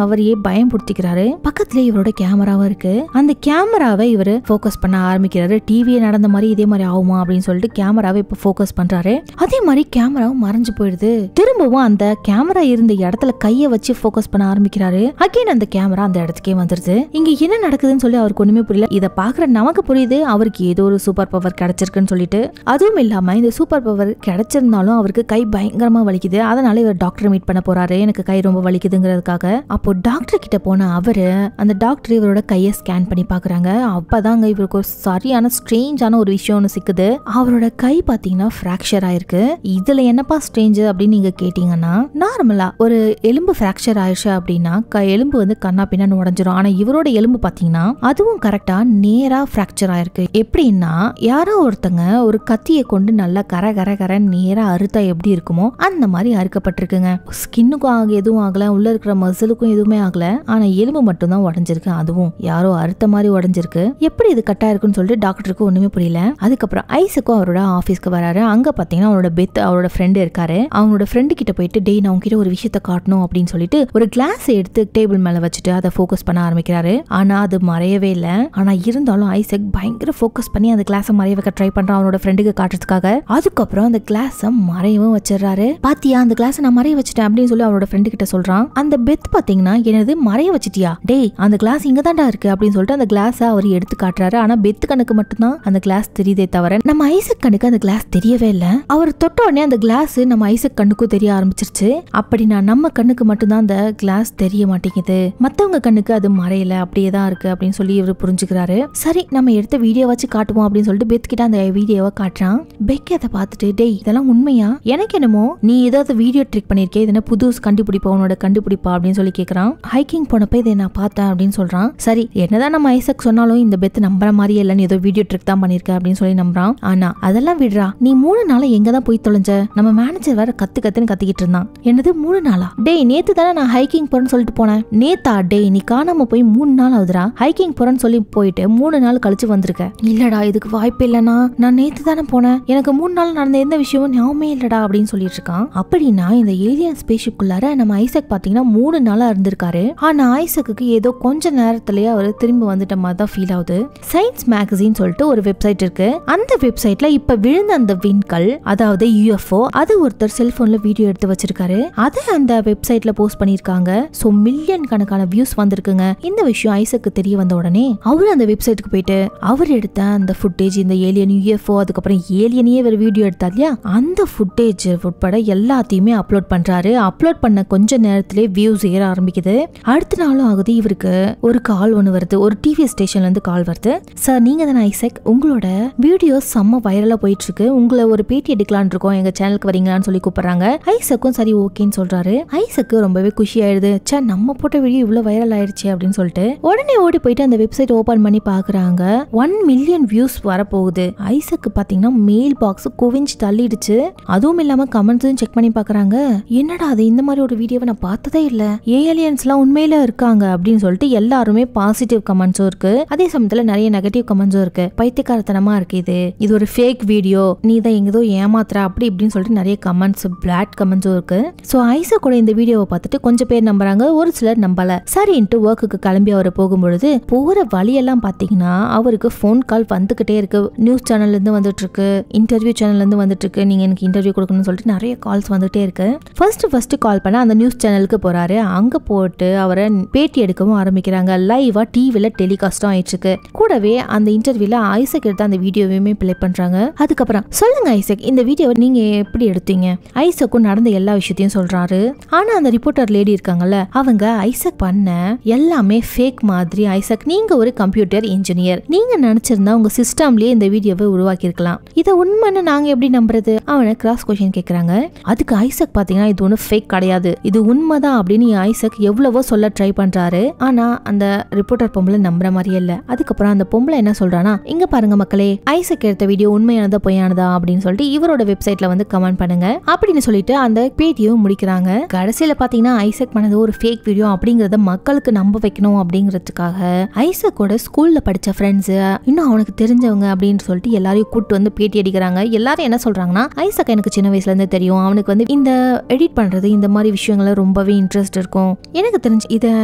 அவரையே பயம்படுத்திக்கிறாரு. பக்கத்துல இவரோட கேமராவும் இருக்கு. அந்த கேமராவை இவரு போக்கஸ் பண்ண ஆரம்பிக்கிறாரு. டிவியே நடந்த மாதிரி இதே மாதிரி ஆகுமா அப்படின்னு சொல்லிட்டு கேமராவை இப்ப போக்கஸ் பண்றாரு. அதே மாதிரி கேமராவும் மறைஞ்சு போயிடுது. திரும்பவும் அந்த கேமரா இருந்த இடத்துல கையை வச்சு போக்கஸ் பண்ண ஆரம்பிக்கிறாரு. அகைன் அந்த கேமரா அந்த இடத்துக்கே வந்துருது. இங்க என்ன நடக்குதுன்னு சொல்லி அவருக்கு ஒண்ணுமே புரியல. இத பாக்குற நமக்கு புரியுது அவருக்கு ஏதோ ஒரு சூப்பர் பவர் கிடைச்சிருக்குன்னு சொல்லிட்டு. அதுவும் இல்லாம இந்த சூப்பர் பவர் கிடைச்சிருந்தாலும் அவருக்கு கை பயங்கரமா வலிக்குது. அதனால இவர் டாக்டர் மீட் பண்ண போறாரு. எனக்கு கை ரொம்ப வலிக்குதுங்கிறதுக்காக. அப்போ டாக்டர் கிட்ட போன அவரு அந்த டாக்டர் இவரோட கையை ஸ்கேன் பண்ணி பாக்குறாங்க. அப்பதாங்க இவருக்கு ஒரு சரியான ஸ்ட்ரேஞ்சான ஒரு விஷயம் ஒன்று சிக்குது. அவரோட கை பாத்தீங்கன்னா பிராக்சர் ஆயிருக்கு. இதுல என்னப்பா ஸ்ட்ரேஞ்ச் அப்படின்னு நீங்க கேட்டீங்கன்னா, நார்மலா ஒரு எலும்பு பிராக்சர் ஆயிடுச்சு அப்படின்னா எலும்பு வந்து கண்ணா பின்னான்னு உடஞ்சிரும். ஆனா இவரோட எலும்பு பாத்தீங்கன்னா அதுவும் கரெக்டா நேரா பிராக்சர் ஆயிருக்கு. எப்படின்னா யாரோ ஒருத்தங்க ஒரு கத்தியை கொண்டு நல்லா கர கர கர நேரா அறுத்தா எப்படி இருக்குமோ அந்த மாதிரி அறுக்கப்பட்டிருக்குங்க. ஸ்கின்னுக்கும் எதுவும் ஆகல, உள்ள இருக்கிற மசிலுக்கும் எதுவுமே ஆகல. ஆனா எலும்பு மட்டும் தான் உடஞ்சிருக்கு. அதுவும் யாரோ அறுத்த மாதிரி உடஞ்சிருக்கு. எப்படி இது கட்டா இருக்குன்னு சொல்லிட்டு டாக்டருக்கு ஒண்ணுமே புரியல. அதுக்கப்புறம் ஐசக்கும் அவரோட ஆபீஸ்க்கு வராரு. அங்க பாத்தீங்கன்னா அவரோட பெத் அவரோட ஃப்ரெண்ட் இருக்காரு. அவங்களோட ஃப்ரெண்டு கிட்ட போயிட்டு டேய் நான் உங்ககிட்ட ஒரு விஷயத்த காட்டணும் அப்படின்னு சொல்லிட்டு ஒரு கிளாஸ் எடுத்து டேபிள் மேல வச்சுட்டு அதை போக்கஸ் பண்ண ஆரம்பிக்கிறாரு. ஆனா அது மறையவே இல்ல. ஆனா இருந்தாலும் ஐசக் பயங்கர போக்கஸ் பண்ணி அந்த கிளாஸை மறைய வைக்க ட்ரை பண்றான் அவனோட ஃப்ரெண்டுக்கு காட்டுறதுக்காக. அதுக்கப்புறம் அந்த கிளாஸை மறையவும் வச்சிடறாரு. பாத்தியா அந்த கிளாஸை நான் மறைய வச்சுட்டேன் அப்படின்னு சொல்லி அவரோட ஃப்ரெண்டு கிட்ட சொல்றான். அந்த பெத் பாத்தீங்கன்னா என்னது மறைய வச்சிட்டியா, டேய் அந்த கிளாஸ் இங்க தான்டா இருக்கு அப்படின்னு சொல்லிட்டு அந்த கிளாஸை அவர் எடுத்து காட்டுறாரு. ஆனா பெத் கண்ணுக்கு மட்டும்தான் அந்த கிளாஸ் தெரியுதே தவிர நம்ம ஐசக் கண்ணுக்கு அந்த கிளாஸ் தெரியவே இல்ல. அவர் தொட்ட உடனே அந்த கிளாஸ் நம்ம ஐசக் கண்ணுக்கும் தெரிய ஆரம்பிச்சிருச்சு. அப்படின்னா நம்ம கண்ணுக்கு மட்டும்தான் அந்த கிளாஸ் தெரிய மாட்டேங்குது, மத்தவங்க கண்ணுக்கு அது மறையல, அப்படியேதான் இருக்கு அப்படின்னு சொல்லி இவர் புரிஞ்சுக்கிறாரு. சரி நம்ம எடுத்த வீடியோ வச்சு காட்டுவோம் அப்படின்னு சொல்லிட்டு பெத் கிட்ட அந்த வீடியோவை காட்டுறான். பெக் அதை பார்த்துட்டு டேய் இதெல்லாம் உண்மையா, எனக்கு என்னமோ நீ ஏதாவது வீடியோ ட்ரிக் பண்ணிருக்கே, இதென்ன புது கண்டுபிடிப்பா உன்னோட கண்டுபிடிப்பா அப்படின்னு சொல்லி கேக்குறான். ஹைக்கிங் போனப்ப இதை இதை நான் பார்த்தேன் அப்படின்னு சொல்றான். சரி என்னதான் நம்ம ஐசக் சொன்னாலும் இந்த பெத் நம்புற மாதிரியே இல்லன்னு ஏதோ வீடியோ ட்ரிக் தான் பண்ணிருக்க அப்படின்னு சொல்லி நம்புறான். ஆனா அதெல்லாம் விடுறா, நீ 3 நாளா எங்கதான் போய் தொலைஞ்ச? நம்ம மேனேஜர் வேற கத்துன்னு கத்திக்கிட்டு இருந்தான். என்னது 3 நாளா? டேய் நேத்து தானே நான் ஹைக்கிங் போறேன்னு சொல்லிட்டு போனேன். நேத்தா? டேய் நீ காணாம போய் 3 நாள் ஆகுதுடா. ஹைக்கிங் போறேன்னு சொல்லி போயிட்டு 3 நாள் கழிச்சு வந்திருக்க. இல்லடா இதுக்கு வாய்ப்பு இல்லனா, நான் நேத்து தானே போனேன், எனக்கு 3 நாள் நடந்த எந்த விஷயமும் ஞாபகமே இல்லடா அப்படின்னு சொல்லிட்டு இருக்கான். அப்படின்னா இந்த ஏலியன் ஸ்பேஸ்ஷிப்குள்ளார நம்ம ஐசக் பாத்தீங்கன்னா 3 நாளா இருந்திருக்காரு. ஆனா ஐசக்கு ஏதோ கொஞ்ச நேரத்திலேயே அவர் திரும்பி வந்துட்ட மாதிரி தான் ஃபீல் ஆகுது. சயின்ஸ் மேகசின் சொல்லிட்டு ஒரு வெப்சைட் இருக்கு. அந்த வெப்சைட்ல இப்ப விழுந்த அந்த விண்கல், அதாவது UFO, அது ஒருத்தர் செல்போன்ல வீடியோ எடுத்து வச்சிருக்காரு. அதை அந்த வெப்சைட்ல போஸ்ட் பண்ணிருக்காங்க. சோ மில்லியன் கணக்கான வியூஸ் வந்திருக்குங்க. இந்த விஷயம் ஐசக்கு தெரிய வந்த உடனே அவர் அந்த வெப்சைட்டுக்கு போயிட்டு அவர் எடுத்த அந்த ஃபுட்டேஜ், இந்த ஏலியன் UFO அதுக்கப்புறம் ஏலியனையே ஒரு வீடியோ எடுத்தார் இல்லையா, அந்த ஃபுட்டேஜ் உட்பட எல்லாத்தையுமே அப்லோட் பண்றாரு. அப்லோட் பண்ண கொஞ்ச நேரத்திலே வியூஸ் ஏற ஆரம்பிக்குது. அடுத்த நாளும் ஆகுது, இவருக்கு ஒரு கால் ஒன்று வருது. ஒரு டிவி ஸ்டேஷன்ல இருந்து கால் வருது. சார் நீங்க தானே ஐசக், உங்களோட வீடியோ செம்ம வைரலா போயிட்டு இருக்கு, உங்களை ஒரு பேட்டி எடுக்கலான்னு இருக்கோம், எங்க சேனலுக்கு வரீங்களான்னு சொல்லி கூப்பிடுறாங்க. ஐசக்கும் சரி ஓகேன்னு சொல்றாரு. ஐசக்கு ரொம்பவே குஷி ஆயிடுது. சே நம்ம போட்ட வீடியோ இவ்வளவு வைரல் ஆயிடுச்சு அப்படின்னு சொல்லிட்டு உடனே ஓடி போயிட்டு அந்த வெப்சைட் ஓபன் பண்ணி பாக்குறாங்க. 1 மில்லியன் வியூஸ் வரப்போகுது. ஐசக்கு பாத்தீங்கன்னா மெயில் பாக்ஸ் குவிஞ்சு தள்ளிடுச்சு. அதுவும் இல்லாம கமெண்ட்ஸும் செக் பண்ணி பாக்குறாங்க. என்னடா அது, இந்த மாதிரி ஒரு வீடியோவை நான் பார்த்ததே இல்ல, ஏலியன்ஸ் எல்லாம் உண்மையில இருக்காங்க அப்படின்னு சொல்லிட்டு எல்லாருமே பாசிட்டிவ் கமெண்ட்ஸும் இருக்கு. அதே சமயத்துல நிறைய நெகட்டிவ் கமெண்ட்ஸும் இருக்கு. பைத்தியக்காரத்தனமா இருக்கு, இது ஒரு ஃபேக் வீடியோ, நீ தான் எங்கதோ ஏமாத்துற அப்படி இப்படின்னு சொல்லிட்டு நிறைய கமெண்ட்ஸ், பிளாட் கமெண்ட்ஸும் இருக்கு. சோ ஐசக் கூட இந்த வீடியோவை பார்த்துட்டு கொஞ்சம் பேர் நம்புறாங்க, ஒரு சிலர் நம்பல. சரின்ட்டு ஒர்க்குக்கு கிளம்பி அவர் போகும்பொழுது போற வழியெல்லாம் பாத்தீங்கன்னா அவருக்கு போன் கால் வந்துகிட்டே இருக்கு. நியூஸ் சேனல்ல இருந்து வந்துட்டு இருக்கு, இன்டர்வியூ சேனல்ல இருந்து வந்துட்டு இருக்கு, நீங்க எனக்கு இன்டர்வியூ கொடுக்கணும்னு சொல்லிட்டு நிறைய கால்ஸ் வந்துட்டே இருக்கு. ஃபர்ஸ்ட் கால் பண்ண அந்த நியூஸ் சேனலுக்கு போறாரு. அங்க போட்டு அவரை பேட்டி எடுக்கவும் ஆரம்பிக்கிறாங்க. லைவா டிவில டெலிகாஸ்டும் ஆயிட்டு இருக்கு. கூடவே அந்த இன்டர்வியூல ஐசக் எடுத்த அந்த வீடியோவையுமே பிளே பண்றாங்க. அதுக்கப்புறம் சொல்லுங்க ஐசக், இந்த வீடியோவை நீங்க எப்படி எடுத்தீங்க? ஐசக்கும் நடந்த எல்லா விஷயத்தையும் சொல்றாரு. ஆனா அந்த ரிப்போர்ட்டர் லேடி இருக்காங்கல்ல, அவங்க ஐசக் பண்ண எல்லாமே ஃபேக் மாதிரி. ஐசக் நீங்க ஒரு கம்ப்யூட்டர் இன்ஜினியர், நீங்க நினைச்சிருந்தா உங்க சிஸ்டம்லயே இந்த வீடியோவை உருவாக்கி இருக்கலாம், இதை உண்மைன்னு நாங்க எப்படி நம்புறது? அவனை கிராஸ் கொஸ்டின் கேக்குறாங்க. அதுக்கு ஐசக் பாத்தீங்கன்னா இது ஒண்ணு ஃபேக் கிடையாது, இது உண்மைதான் அப்படின்னு ஐசக் எவ்வளவோ சொல்ல ட்ரை பண்றாரு. ஆனா அந்த ரிப்போர்ட்டர் பொம்பளை நம்புற மாதிரியே இல்ல. அதுக்கப்புறம் அந்த பொம்பளை என்ன சொல்றானா, இங்க பாருங்க மக்களே, ஐசக் எடுத்த வீடியோ உண்மையானதா பொய்யானதா அப்படின்னு சொல்லிட்டு இவரோட வெப்சைட்ல வந்து கமெண்ட் பண்ணுங்க அப்படின்னு சொல்லிட்டு அந்த பேட்டியும் முடிக்கிறாங்க. கடைசியில பாத்தீங்கன்னா ஐசக் பண்ணது ஒரு ஃபேக் வீடியோ அப்படிங்கறத மக்களுக்கு நம்ப வைக்கணும் அப்படிங்கிறதுக்காக ஐசக்கோட ஸ்கூல்ல படிச்ச ஃப்ரெண்ட்ஸ், இன்னும் அவனுக்கு தெரிஞ்சவங்க அப்படின்னு சொல்லிட்டு எல்லாரையும் கூட்டு வந்து பேட்டி அடிக்கிறாங்க. எல்லாரும் என்ன சொல்றாங்கன்னா, ஐசக் எனக்கு சின்ன வயசுல இருந்து தெரியும், அவனுக்கு வந்து இந்த எடிட் பண்றது இந்த மாதிரி விஷயங்கள ரொம்பவே இன்ட்ரெஸ்ட் இருக்கும், எனக்கு தெரிஞ்சு இதை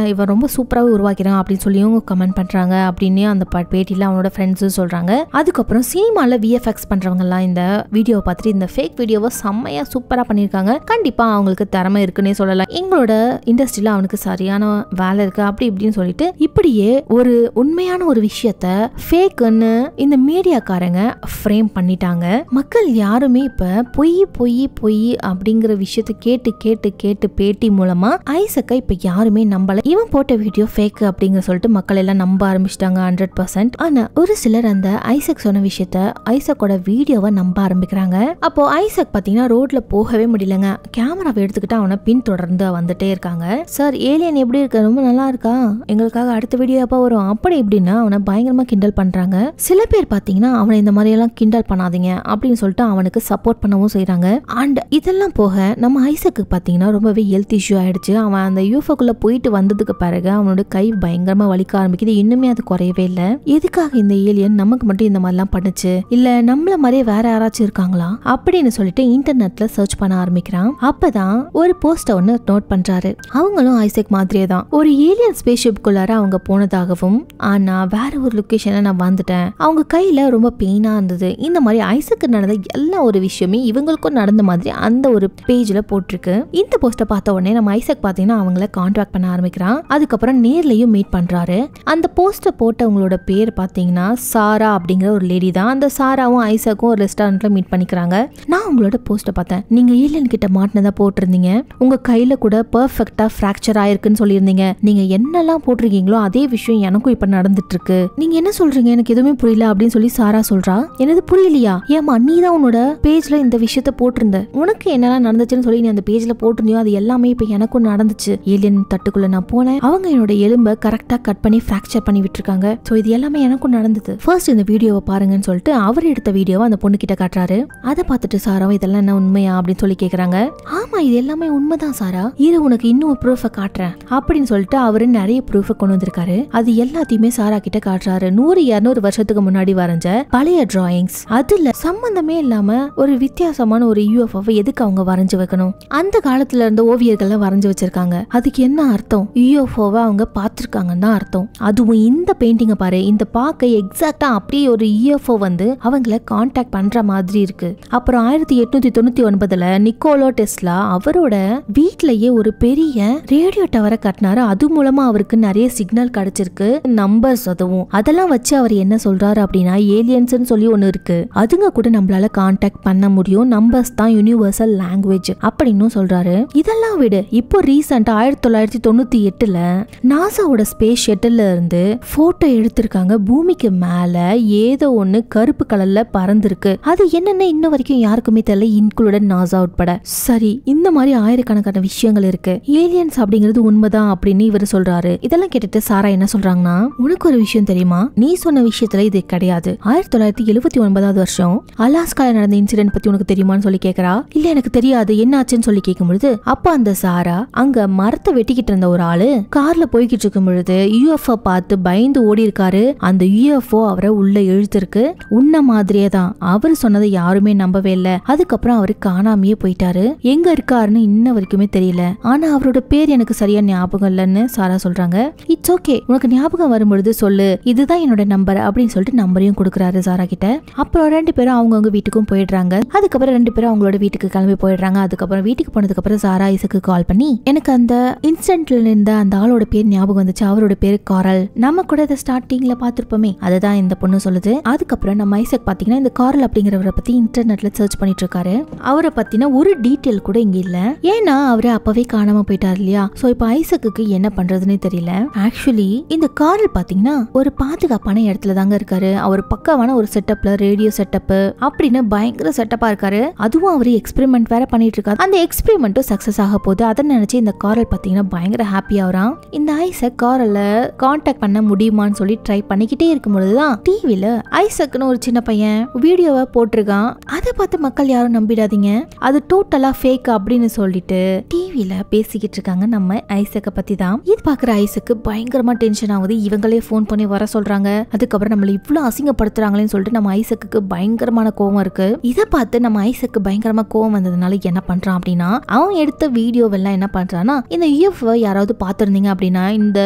இவன் ரொம்ப சூப்பராகவே உருவாக்கிறான் அப்படின்னு சொல்லியும் கமெண்ட் பண்றாங்க அப்படின்னு அந்த பேட்டியில அவனோட ஃப்ரெண்ட்ஸும் சொல்றாங்க. அதுக்கப்புறம் சினிமால VFX பண்றவங்க எல்லாம் இந்த வீடியோவை பார்த்துட்டு இந்த ஃபேக் வீடியோவை செம்மையா சூப்பரா பண்ணிருக்காங்க, கண்டிப்பா அவங்களுக்கு திறமை இருக்குன்னே சொல்லலாம், எங்களோட இண்டஸ்ட்ரியில அவனுக்கு சரியான வேலை இருக்கு அப்படி இப்படின்னு சொல்லிட்டு இப்படியே ஒரு உண்மையான ஒரு விஷயத்த ஃபேக்குன்னு இந்த மீடியாக்காரங்க ஃப்ரேம் பண்ணிட்டாங்க. மக்கள் யாருமே இப்ப பொய் பொய் பொய் அப்படிங்கிற விஷயத்த கேட்டு கேட்டு கேட்டு பேட்டி மூலமா ஐசக்கை இப்ப யாருமே நம்பல. இவன் போட்ட வீடியோ ஃபேக் அப்படிங்கிற சொல்லிட்டு மக்கள் எல்லாம் நம்ப ஆரம்பிச்சிட்டாங்க 100%. ஆனா ஒரு சிலர் அந்த ஐசக் சொன்ன விஷயத்த, ஐசக்கோட வீடியோவை நம்ப ஆரம்பிக்கிறாங்க. அப்போ ஐசக் பாத்தீங்கன்னா ரோட்ல போகவே முடியலங்க. கேமராவை எடுத்துக்கிட்டு அவனை பின் தொடர்ந்து வந்துட்டே இருக்காங்க. சார் ஏலியன் எப்படி இருக்க, ரொம்ப நல்லா இருக்கா, எங்களுக்காக அடுத்த வீடியோ எப்ப வரும் அப்படி இப்படின்னா அவனை பயங்கரமா கிண்டல் பண்றாங்க. சில பேர் பாத்தீங்கன்னா அவனை இந்த மாதிரி எல்லாம் கிண்டல் பண்ணாதீங்க அப்படின்னு சொல்லிட்டு அவனுக்கு சப்போர்ட் பண்ணவும் செய்யறாங்க. அண்ட் இதெல்லாம் போக நம்ம ஐசக்கு பாத்தீங்கன்னா ரொம்பவே ஹெல்த் இஷ்யூ ஆயிடுச்சு. அவன் அந்த யூஃபோக்குள்ள போயிட்டு வந்ததுக்கு பிறகு அவனோட கை பயங்கரமா வலிக்க ஆரம்பிக்குது. இன்னுமே அது குறையவே இல்லை. எதுக்காக இந்த ஏலியன் நமக்கு மட்டும் இந்த மாதிரிலாம் பண்ணுச்சு, இல்ல நம்மள மாதிரியே வேற யாராச்சும் இருக்காங்களா அப்படின்னு சொல்லிட்டு இன்டர்நெட்ல சர்ச் பண்ண ஆரம்பிக்கிறான். அப்பதான் ஒரு போஸ்ட் ஒன்னு நோட் பண்றாரு. அவங்களும் ஐசக் மாதிரியே தான் ஒரு ஏலியன் ஸ்பேஸ்ஷிப்குள்ளார அவங்க போனதாகவும், ஆனா வேற ஒரு லொகேஷன்ல நான் வந்துட்டேன், அவங்க கையில ரொம்ப பெயினா இருந்தது, இந்த மாதிரி ஐசக்கு நடந்த எல்லா ஒரு விஷயமே இவங்களுக்கும் நடந்த மாதிரி அந்த ஒரு பேஜ்ல போட்டிருக்கு. இந்த போஸ்ட பார்த்த உடனே நம்ம ஐசக் பாத்தீங்கன்னா அவங்கள கான்டாக்ட் பண்ண ஆரம்பிக்கிறான். அதுக்கப்புறம் நேர்லயும் மீட் பண்றாரு. அந்த போஸ்ட போட்டவங்களோட பேர் பாத்தீங்கன்னா சாரா அப்படிங்கிற ஒரு லேடி தான். அந்த சாராவும் ஐசக்கும் ஒரு ரெஸ்டாரண்ட்ல மீட் பண்ணிக்கிறாங்க. நான் உங்களோட போஸ்ட பார்த்தேன், நீங்க ஏலியன் கிட்ட மாட்டினதா போட்டிருந்தீங்க, உங்க கையில கூட பெர்ஃபெக்ட்டா ஃபிராக்சர் ஆயிருக்குன்னு சொல்லியிருந்தீங்க, நீங்க என்னெல்லாம் போட்டிருக்கீங்களோ அதே விஷயம் எனக்கும் இப்ப நடந்துட்டு இருக்கு, நீங்க என்ன சொல்றீங்க எனக்கு எதுவுமே புரியல அப்படின்னு சொல்லி சாரா சொல்றா. எனது புரியலையா, ஏமா நீ தான் உன்னோட பேஜ்ல இந்த விஷயத்த போட்டிருந்த, உனக்கு என்னெல்லாம் நடந்துச்சுன்னு சொல்லி நீ அந்த பேஜ்ல போட்டிருந்தியோ அது எல்லாமே இப்ப எனக்கும் நடந்துச்சு, ஏலியன் தட்டுக்குள்ள நான் போனேன், அவங்க என்னோட எலும்பை கரெக்டா கட் பண்ணி ஃபிராக்சர் பண்ணி விட்டுருக்காங்க. சோ இது எல்லாமே எனக்கும் நடந்தது. ஃபர்ஸ்ட் இந்த வீடியோவை பாருங்கன்னு சொல்லிட்டு அவர் எடுத்த வீடியோவை அந்த பொண்ணு கிட்ட காட்டுறாரு. அதை பார்த்துட்டு சாராவும் இதெல்லாம் என்ன உண்மையா அப்படின்னு சொல்லி கேக்குறாங்க. ஆமா இது எல்லாமே உண்மைதான் சாரா, இரு உனக்கு இன்னும் ப்ரூஃப காட்டுறேன் அப்படின்னு சொல்லிட்டு அவரு நிறைய ப்ரூஃப கொண்டு வந்திருக்காரு. அது எல்லாத்தையுமே சாரா கிட்ட காட்டுறாரு. 100-200 வருஷத்துக்கு முன்னாடி வரைஞ்ச பழைய டிராயிங்ஸ். அதுல சம்பந்தமே இல்லாம ஒரு வித்தியாசமான ஒரு யூஎஃப்ஓவை எதுக்கு அவங்க வரைஞ்சு வைக்கணும்? அந்த காலத்துல இருந்த ஓவியர்கள்லாம் வரைஞ்சு வச்சிருக்காங்க. அதுக்கு என்ன அர்த்தம்? யூஎஃப்ஓவை அவங்க பார்த்திருக்காங்கன்னு தான் அர்த்தம். அதுவும் இந்த பெயிண்டிங்க பாரு, இந்த பார்க்க எக்ஸாக்டா அப்படியே ஒரு யூஎஃப்ஓ வந்து அவங்கள கான்டாக்ட் பண்ற மாதிரி இருக்கு. அப்புறம் 1899 நிக்கோலா டெஸ்லா அவரோட வீட்லயே ஒரு பெரிய ரேடியோ டவரை கட்டினாரு. அது மூலமா அவருக்கு நிறைய சிக்னல் கிடைச்சிருக்கு, நம்பர்ஸ். அதுவும் அதெல்லாம் வச்சு அவர் என்ன சொல்றாரு அப்படின்னா ஏலியன்ஸ் சொல்லி ஒண்ணு இருக்கு, அதுங்க கூட நம்மளால கான்டாக்ட் பண்ண முடியும், நம்பர்ஸ் தான் யூனிவர்சல் லாங்குவேஜ் அப்படின்னு சொல்றாரு. இதெல்லாம் விட இப்போ ரீசெண்டா 1998 நாசாவோட ஸ்பேஸ் ஷட்டில்ல இருந்து போட்டோ எடுத்திருக்காங்க. பூமிக்கு மேல ஏதோ ஒண்ணு கருப்பு கலர்ல பறந்துருக்கு. அது என்னன்னு இன்ன வரைக்கும் யாருக்குமே தெரியல, இன்க்ளூடட் நாசா உட்பட. சரி, இந்த மாதிரி ஆயிரக்கணக்கான விஷயங்கள் இருக்கு, ஏலியன்ஸ் அப்படிங்கிறது உண்மைதான் அப்படின்னு இவர் சொல்றாரு. இதெல்லாம் கேட்டுட்டு சாரா என்ன சொல்றாங்கன்னா, உனக்கு ஒரு விஷயம் தெரியுமா, நீ சொன்ன விஷயத்துல இது கிடையாது. 1979 வருஷம் அலாஸ்கால நடந்த இன்சிடென்ட் பத்தி உனக்கு தெரியுமான்னு சொல்லி கேக்குறா. இல்ல எனக்கு தெரியாது, என்ன ஆச்சுன்னு சொல்லி கேட்கும் பொழுது அப்ப அந்த சாரா அங்க மரத்தை வெட்டிக்கிட்டு இருந்த ஒரு ஆளு கார்ல போய்கிட்டு இருக்கும் பொழுது யூஎஃப்ஓ பார்த்து பயந்து ஓடி இருக்காரு. அந்த யூஎஃப்ஓ அவரை உள்ள இழுத்திருக்கு. உன்ன மாதிரியே தான், அவர் சொன்னதை யாருமே நம்பவே இல்ல. அதுக்கப்புறம் அவரு காணாமையே போயிட்டாரு. எங்க இருக்காருன்னு இன்ன வரைக்குமே தெரியல. ஆனா அவரோட பேர் எனக்கு சரியா ஞாபகம் இல்லன்னு சாரா சொல்றாங்க. இட்ஸ் ஓகே, உனக்கு ஞாபகம் வரும்பொழுது சொல்லு, இதுதான் என்னோட நம்பர் அப்படின்னு சொல்லிட்டு நம்பரையும் கொடுக்குறாரு சாரா கிட்ட. அப்புறம் 2 பேரும் அவங்கவுங்க வீட்டுக்கும் போயிடுறாங்க. அதுக்கப்புறம் 2 பேரும் அவங்களோட வீட்டுக்கு கிளம்பி போயிடுறாங்க. அதுக்கப்புறம் வீட்டுக்கு போனதுக்கு அப்புறம் சாரா ஐசக்கு கால் பண்ணி, எனக்கு அந்த இன்சிடென்ட்ல இருந்த அந்த ஆளோட பேர் ஞாபகம் வந்துச்சு, அவரோட பேரு காரல், நம்ம கூட இதை ஸ்டார்டிங்ல பாத்துருப்போமே, அதுதான் இந்த பொண்ணு சொல்லுது. அதுக்கப்புறம் நம்ம ஐசக் பாத்தீங்கன்னா இந்த காரல் அப்படிங்கிறவரை பத்தி இன்டர்நெட்ல சர்ச் பண்ணிட்டு இருக்காரு. அவரை பத்தின ஒரு டீட்டெயில் கூட இங்க இல்ல, ஏன்னா அவரு அப்பவே காணாம போயிட்டாரு இல்லையா. சோ இப்ப ஐசக்கு என்ன பண்றதுன்னு தெரியல. ஆக்சுவலி இந்த காரல் பாத்தீங்கன்னா ஒரு பாதுகாப்பான இடத்துல தாங்க இருக்காரு. அவர் பக்காவான ஒரு செட்டப்ல ரேடியோ செட்டப் அப்படின்னு பயங்கர செட்டப்பா இருக்காரு. அதுவும் அவரு எக்ஸ்பெரிமெண்ட் வேற பண்ணிட்டு இருக்காரு. அந்த எக்ஸ்பெரிமெண்ட்டும் சக்சஸ் ஆக போகுது. அதை நினைச்சு இந்த காரல் பாத்தீங்கன்னா பயங்கர ஹாப்பி ஆகுறான். இந்த ஐசக் காரல கான்டாக்ட் பண்ண முடியுமான்னு சொல்லி ட்ரை பண்ணிக்கிட்டே இருக்கும் பொழுதுதான் டிவில ஐசக்னு ஒரு சின்ன பையன் வீடியோவை போட்டிருக்கான். அதை பார்த்து மக்கள் யாரும் நம்பிடாதீங்க, அது டோட்டலா ஃபேக் அப்படின்னு சொல்லிட்டு டிவில பேசிக்கிட்டு இருக்காங்க நம்ம ஐசக்க பத்தி தான். இது பாக்குற ஐசக்கு பயங்கரமா டென்ஷன் ஆகுது. இவங்களே போன் பண்ணி வர சொல்றாங்க. அதுக்கப்புறம் நம்மள இவ்வளவு அசிங்கப்படுத்துறாங்களேன்னு சொல்லிட்டு நம்ம ஐசக்கு பயங்கரமான கோவம் இருக்கு. இதை பார்த்து நம்ம ஐசக்கு பயங்கரமா கோவம் வந்ததுனால என்ன பண்றான் அப்படின்னா, அவன் எடுத்த வீடியோவெல்லாம் என்ன பண்றான்னா, இந்த யூஎஃப்ஓ யாராவது பார்த்திருந்தீங்க அப்படின்னா இந்த